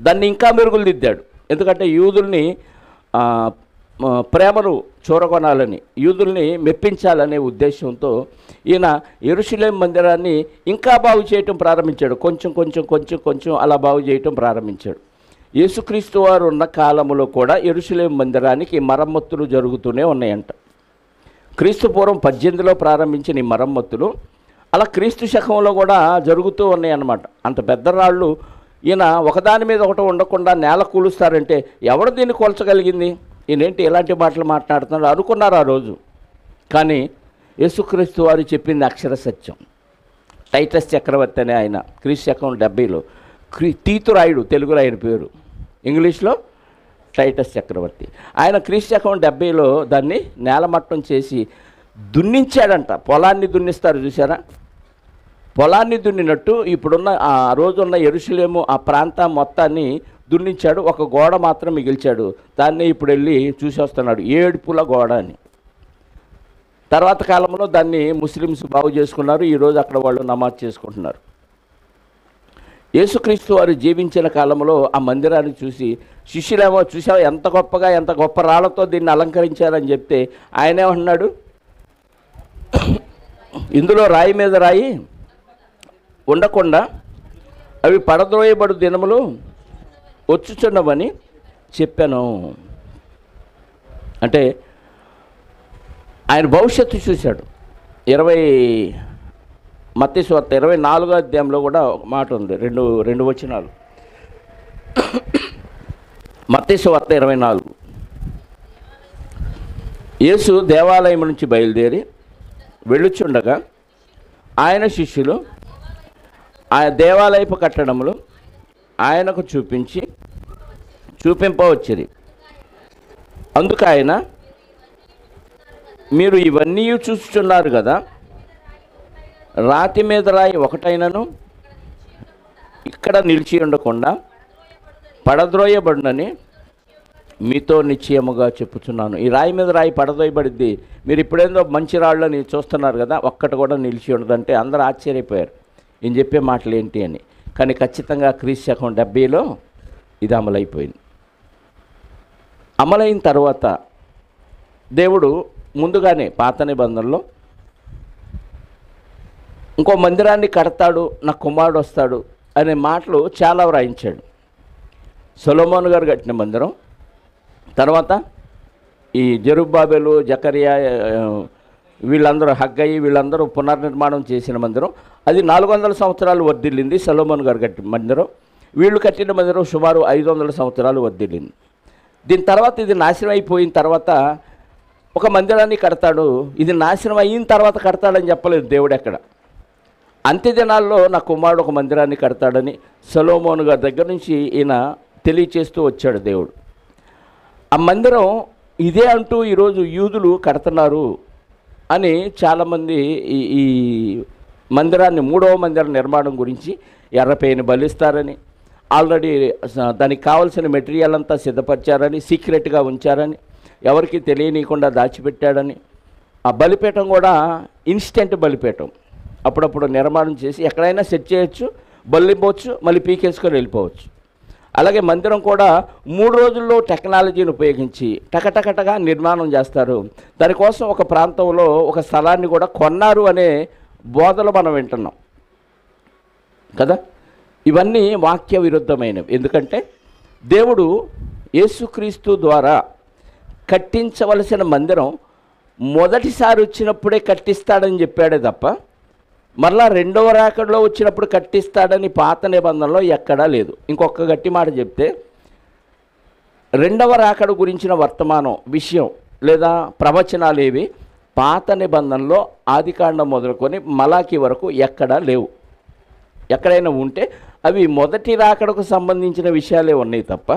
దాన్ని ఇంకా మెరుగులు దిద్దాడు. ఎందుకంటే యూదుల్ని ప్రేమను చూరగొనాలని, యూదుల్ని మెప్పించాలనే ఉద్దేశంతో ఈయన యెరూషలేం మందిరాన్ని ఇంకా బాగు చేయటం ప్రారంభించాడు. కొంచెం అలా బాగు చేయటం ప్రారంభించాడు. యేసుక్రీస్తు వారు ఉన్న కాలంలో కూడా యెరూషలేం మందిరానికి మరమ్మతులు జరుగుతూనే ఉన్నాయంట. క్రీస్తు పూర్వం 18లో ప్రారంభించిన ఈ మరమ్మతులు అలా క్రీస్తు శకంలో కూడా జరుగుతూ ఉన్నాయన్నమాట. అంత పెద్ద రాళ్ళు ఈయన ఒకదాని మీద ఒకటి ఉండకుండా నేల కూలుస్తారంటే ఎవరు దీన్ని కూల్చగలిగింది? ఈయనేంటి ఇలాంటి మాటలు మాట్లాడుతున్నాడు అనుకున్నారు ఆ రోజు. కానీ యేసుక్రీస్తు వారు చెప్పింది అక్షర సత్యం. టైటస్ చక్రవర్తి అనే ఆయన క్రీస్తు శకం 70లో, తీతు రాయుడు తెలుగు రాయని పేరు, ఇంగ్లీష్లో టైటస్ చక్రవర్తి, ఆయన క్రీస్తు శకం 70లో దాన్ని నేలమట్టం చేసి దున్నించాడంట. పొలాన్ని దున్నిస్తారు చూసారా, పొలాన్ని దున్నినట్టు ఇప్పుడున్న ఆ రోజున్న యెరూషలేము ఆ ప్రాంతం మొత్తాన్ని దున్నించాడు. ఒక గోడ మాత్రం మిగిల్చాడు. దాన్ని ఇప్పుడు వెళ్ళి చూసి వస్తున్నాడు, ఏడుపుల గోడ అని. తర్వాత కాలంలో దాన్ని ముస్లిమ్స్ బాగు చేసుకున్నారు. ఈరోజు అక్కడ వాళ్ళు నమాజ్ చేసుకుంటున్నారు. యేసుక్రీస్తు వారు జీవించిన కాలంలో ఆ మందిరాన్ని చూసి శిష్యులేమో చూసావా ఎంత గొప్ప రాళ్లతో దీన్ని అలంకరించారని చెప్తే ఆయనేమన్నాడు, ఇందులో రాయి మీద రాయి ఉండకుండా అవి పడద్రోయబడు దినములు వచ్చుచున్నవని చెప్పాను. అంటే ఆయన భవిష్యత్తు చూశాడు. మత్తయి సువార్త 24వ అధ్యాయంలో కూడా ఒక మాట ఉంది, రెండు వచనాలు. మత్తయి సువార్త 24. యేసు దేవాలయం నుంచి బయలుదేరి వెళ్ళుచుండగా ఆయన శిష్యులు ఆ దేవాలయపు కట్టడములు ఆయనకు చూపింపవచ్చిరి. అందుకు ఆయన, మీరు ఇవన్నీ చూస్తున్నారు కదా, రాతి మీద రాయి ఒకటైనను ఇక్కడ నిలిచి ఉండకుండా పడద్రోయబడునని మీతో నిశ్చయముగా చెప్పుచున్నాను. ఈ రాయి మీద రాయి పడద్రోయబడిద్ది, మీరు ఇప్పుడేందో మంచి రాళ్ళని చూస్తున్నారు కదా, ఒక్కటి కూడా నిలిచి ఉండదంటే అందరూ ఆశ్చర్యపోయారు ఈయన చెప్పే మాటలు ఏంటి అని. కానీ ఖచ్చితంగా క్రీస్తు శకం 70లో ఇది అమలైపోయింది. అమలైన తర్వాత దేవుడు ముందుగానే పాత నిబంధనలో ఇంకో మందిరాన్ని కడతాడు, నా కుమారుడు వస్తాడు అనే మాటలు చాలా వ్రాయించాడు. సొలొమోను గారు కట్టిన మందిరం, తర్వాత ఈ జెరుబ్బాబెలు, జకరియా, వీళ్ళందరూ హగ్గయి వీళ్ళందరూ పునర్నిర్మాణం చేసిన మందిరం, అది 400 సంవత్సరాలు వర్ధిల్లింది. సొలొమోను గారు కట్టిన మందిరం, వీళ్ళు కట్టిన మందిరం సుమారు 500 సంవత్సరాలు వర్ధిల్లింది. దీని తర్వాత ఇది నాశనం అయిపోయిన తర్వాత ఒక మందిరాన్ని కడతాడు, ఇది నాశనం అయిన తర్వాత కడతాడని చెప్పలేదు దేవుడు ఎక్కడ. అంత్య దినాల్లో నా కుమారుడు ఒక మందిరాన్ని కడతాడని సొలొమోను గారి దగ్గర నుంచి ఈయన తెలియచేస్తూ వచ్చాడు దేవుడు. ఆ మందిరం ఇదే అంటూ ఈరోజు యూదులు కడుతున్నారు అని చాలామంది ఈ మందిరాన్ని, మూడవ మందిర నిర్మాణం గురించి ఎర్రపేని బలిస్తారని, ఆల్రెడీ దానికి కావాల్సిన మెటీరియల్ అంతా సిద్ధపరిచారని, సీక్రెట్గా ఉంచారని, ఎవరికి తెలియనీయకుండా దాచిపెట్టాడని, ఆ బలిపీఠం కూడా ఇన్స్టెంట్ బలిపీఠం, అప్పుడప్పుడు నిర్మాణం చేసి ఎక్కడైనా సెట్ చేయొచ్చు, బలిపోవచ్చు, మళ్ళీ పీకేసుకొని వెళ్ళిపోవచ్చు. అలాగే మందిరం కూడా 3 రోజుల్లో టెక్నాలజీని ఉపయోగించి టకటకటగా నిర్మాణం చేస్తారు. దానికోసం ఒక ప్రాంతంలో ఒక స్థలాన్ని కూడా కొన్నారు అనే బోధలు మనం వింటున్నాం కదా. ఇవన్నీ వాక్య విరుద్ధమైనవి. ఎందుకంటే దేవుడు యేసుక్రీస్తు ద్వారా కట్టించవలసిన మందిరం మొదటిసారి వచ్చినప్పుడే కట్టిస్తాడని చెప్పాడే తప్ప మరలా రెండవ రాకడలో వచ్చినప్పుడు కట్టిస్తాడని పాత నిబంధనలో ఎక్కడా లేదు. ఇంకొక గట్టి మాట చెప్తే, రెండవ రాకడ గురించిన వర్తమానం విషయం లేదా ప్రవచనాలు ఏవి పాత నిబంధనలో ఆదికాండం మొదలుకొని మలాకి వరకు ఎక్కడా లేవు. ఎక్కడైనా ఉంటే అవి మొదటి రాకడకు సంబంధించిన విషయాలే ఉన్నాయి తప్ప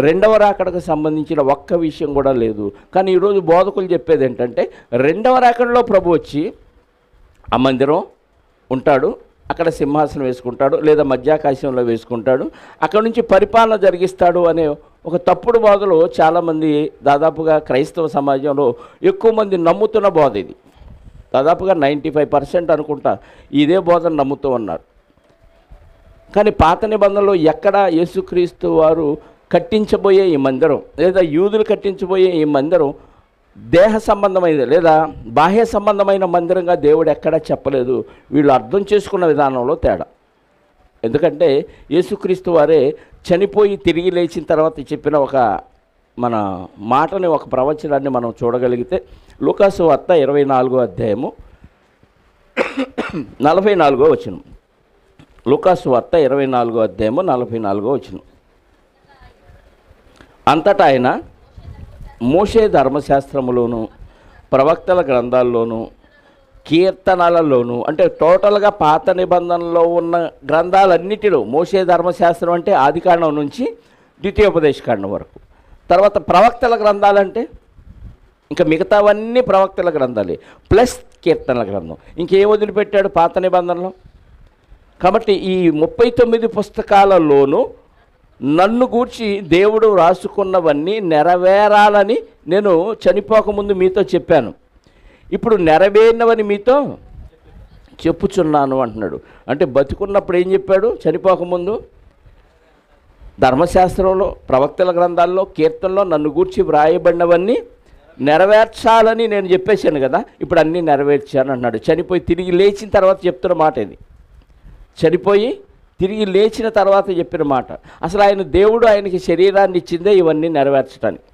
రెండవ రాకడకు సంబంధించిన ఒక్క విషయం కూడా లేదు. కానీ ఈరోజు బోధకులు చెప్పేది ఏంటంటే, రెండవ రాకడలో ప్రభు వచ్చి ఆ మందిరం ఉంటాడు, అక్కడ సింహాసనం వేసుకుంటాడు లేదా మధ్యాకాశంలో వేసుకుంటాడు, అక్కడ నుంచి పరిపాలన జరిగిస్తాడు అనే ఒక తప్పుడు బోధలు చాలామంది, దాదాపుగా క్రైస్తవ సమాజంలో ఎక్కువ మంది నమ్ముతున్న బోధ ఇది. దాదాపుగా 95% అనుకుంటా ఇదే బోధను నమ్ముతూ ఉన్నారు. కానీ పాత నిబంధనలో ఎక్కడ యేసుక్రీస్తు వారు కట్టించబోయే ఈ మందిరం లేదా యూదులు కట్టించబోయే ఈ మందిరం దేహ సంబంధమైనది లేదా బాహ్య సంబంధమైన మందిరంగా దేవుడు ఎక్కడా చెప్పలేదు. వీళ్ళు అర్థం చేసుకున్న విధానంలో తేడా. ఎందుకంటే యేసుక్రీస్తు వారే చనిపోయి తిరిగి లేచిన తర్వాత చెప్పిన ఒక మన మాటని, ఒక ప్రవచనాన్ని మనం చూడగలిగితే లూకాసు వార్త 24వ అధ్యాయము 44వ వచనం. లూకాసు వార్త 24వ అధ్యాయము 44వ వచనం. అంతటా ఆయన మోషే ధర్మశాస్త్రములోను ప్రవక్తల గ్రంథాల్లోనూ కీర్తనలలోనూ, అంటే టోటల్గా పాత నిబంధనలో ఉన్న గ్రంథాలన్నిటిలో, మోషే ధర్మశాస్త్రం అంటే ఆదికాండం నుంచి ద్వితీయోపదేశకాండం వరకు, తర్వాత ప్రవక్తల గ్రంథాలంటే ఇంకా మిగతావన్నీ ప్రవక్తల గ్రంథాలే ప్లస్ కీర్తనల గ్రంథం. ఇంకేం వదిలిపెట్టాడు పాత నిబంధనలో? కాబట్టి ఈ 39 పుస్తకాలలోనూ నన్ను గూర్చి దేవుడు రాసుకున్నవన్నీ నెరవేరాలని నేను చనిపోకముందు మీతో చెప్పాను, ఇప్పుడు నెరవేరినవని మీతో చెప్పుచున్నాను అంటున్నాడు. అంటే బతికున్నప్పుడు ఏం చెప్పాడు? చనిపోకముందు ధర్మశాస్త్రంలో, ప్రవక్తల గ్రంథాల్లో, కీర్తనలో నన్ను గూర్చి వ్రాయబడినవన్నీ నెరవేర్చాలని నేను చెప్పేశాను కదా, ఇప్పుడు అన్నీ నెరవేర్చాను అన్నాడు. చనిపోయి తిరిగి లేచిన తర్వాత చెప్తున్న మాట ఇది. చనిపోయి తిరిగి లేచిన తర్వాత చెప్పిన మాట. అసలు ఆయన దేవుడు ఆయనకి శరీరాన్ని ఇచ్చిందే ఇవన్నీ నెరవేర్చడానికి.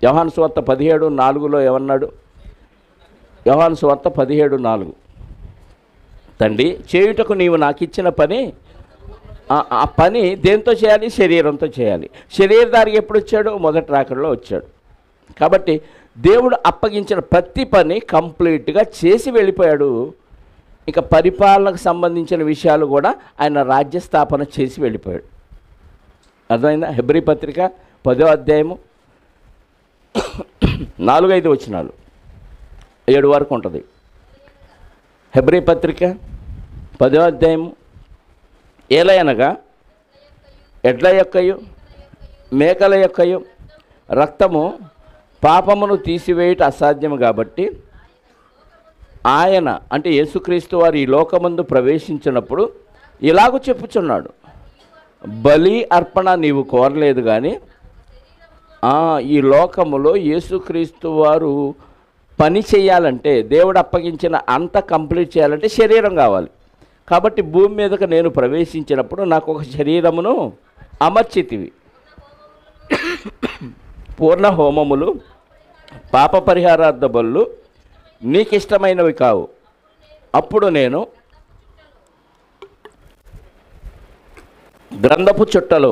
యోహాను సువార్త 17:4లో ఏమన్నాడు? యోహాను సువార్త 17:4, తండ్రి చేయుటకు నీవు నాకు ఇచ్చిన పని, ఆ పని దేంతో చేయాలి? శరీరంతో చేయాలి. శరీరధారికి ఎప్పుడు వచ్చాడు? మొదటి రాకడలో వచ్చాడు. కాబట్టి దేవుడు అప్పగించిన ప్రతి పని కంప్లీట్గా చేసి వెళ్ళిపోయాడు. ఇక పరిపాలనకు సంబంధించిన విషయాలు కూడా ఆయన రాజ్య స్థాపన చేసి వెళ్ళిపోయాడు. అర్థమైందా? హెబ్రీ పత్రిక 10వ అధ్యాయము 4-5 వచనాలు 7 వరకు ఉంటుంది. హెబ్రీ పత్రిక 10వ అధ్యాయము, ఏలయనగా ఎడ్ల యొక్కయు మేకల యొక్కయు రక్తము పాపమును తీసివేయుట అసాధ్యము కాబట్టి ఆయన, అంటే యేసుక్రీస్తు వారు ఈ లోకమందు ప్రవేశించినప్పుడు ఇలాగూ చెప్పుచున్నాడు, బలి అర్పణ నీవు కోరలేదు కానీ ఈ లోకములో యేసుక్రీస్తు వారు పని చేయాలంటే, దేవుడు అప్పగించిన అంత కంప్లీట్ చేయాలంటే శరీరం కావాలి. కాబట్టి భూమి మీదకు నేను ప్రవేశించినప్పుడు నాకు ఒక శరీరమును అమర్చితివి, పూర్ణ హోమములు పాప పరిహారార్థ బలులు నీకు ఇష్టమైనవి కావు. అప్పుడు నేను గ్రంథపు చుట్టలో,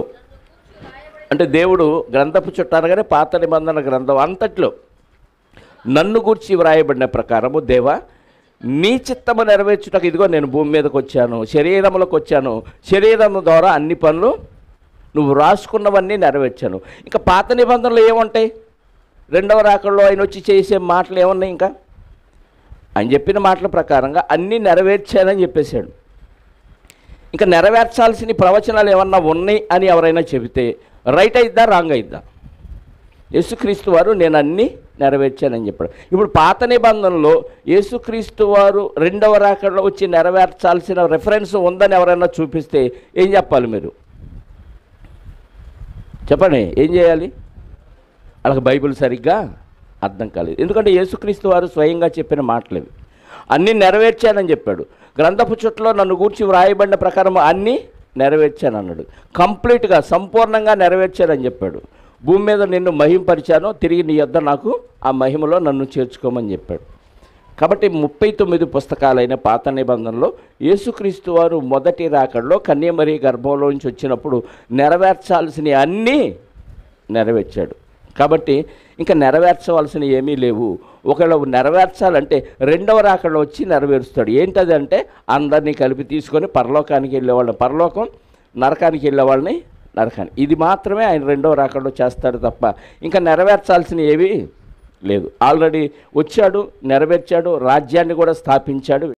అంటే దేవుడు గ్రంథపు చుట్ట అనగానే పాత నిబంధన గ్రంథం అంతట్లో నన్ను గూర్చి వ్రాయబడిన ప్రకారము దేవా నీ చిత్తము నెరవేర్చుటకు ఇదిగో నేను భూమి మీదకి వచ్చాను, శరీరములకు వచ్చాను, శరీరం ద్వారా అన్ని పనులు నువ్వు రాసుకున్నవన్నీ నెరవేర్చాను. ఇంకా పాత నిబంధనలు ఏముంటాయి? రెండవ రాకడలో ఆయన వచ్చి చేసే మాటలు ఏమున్నాయి? ఇంకా ఆయన చెప్పిన మాటల ప్రకారంగా అన్నీ నెరవేర్చానని చెప్పేశాడు. ఇంకా నెరవేర్చాల్సిన ప్రవచనాలు ఏమన్నా ఉన్నాయి అని ఎవరైనా చెబితే రైట్ అయిద్దా రాంగ్ అయిద్దా? యేసుక్రీస్తు వారు నేను అన్నీ నెరవేర్చానని చెప్పాడు. ఇప్పుడు పాత నిబంధనలో యేసుక్రీస్తు వారు రెండవ రాకడలో వచ్చి నెరవేర్చాల్సిన రెఫరెన్స్ ఉందని ఎవరైనా చూపిస్తే ఏం చెప్పాలి? మీరు చెప్పండి, ఏం చేయాలి? వాళ్ళకి బైబిల్ సరిగ్గా అర్థం కాలేదు. ఎందుకంటే యేసుక్రీస్తు వారు స్వయంగా చెప్పిన మాటలు అన్నీ నెరవేర్చానని చెప్పాడు. గ్రంథపు చుట్టలో నన్ను గూర్చి వ్రాయబడిన ప్రకారం అన్నీ నెరవేర్చాను అన్నాడు. కంప్లీట్గా సంపూర్ణంగా నెరవేర్చానని చెప్పాడు. భూమి మీద నిన్ను మహింపరిచాను, తిరిగి నీ యొద్ద నాకు ఆ మహిమలో నన్ను చేర్చుకోమని చెప్పాడు. కాబట్టి 39 పుస్తకాలైన పాత నిబంధనలో యేసుక్రీస్తు వారు మొదటి రాకడలో కన్యమరీ గర్భంలోంచి వచ్చినప్పుడు నెరవేర్చాల్సినవి అన్నీ నెరవేర్చాడు. కాబట్టి ఇంకా నెరవేర్చవలసిన ఏమీ లేవు. ఒకవేళ నెరవేర్చాలంటే రెండవ రాకడలో వచ్చి నెరవేరుస్తాడు. ఏంటది అంటే అందరినీ కలిపి తీసుకొని పరలోకానికి వెళ్ళేవాళ్ళని పరలోకం, నరకానికి వెళ్ళేవాళ్ళని నరకాన్ని. ఇది మాత్రమే ఆయన రెండవ రాకడలో చేస్తాడు తప్ప ఇంకా నెరవేర్చాల్సిన ఏవి లేదు. ఆల్రెడీ వచ్చాడు, నెరవేర్చాడు, రాజ్యాన్ని కూడా స్థాపించాడు.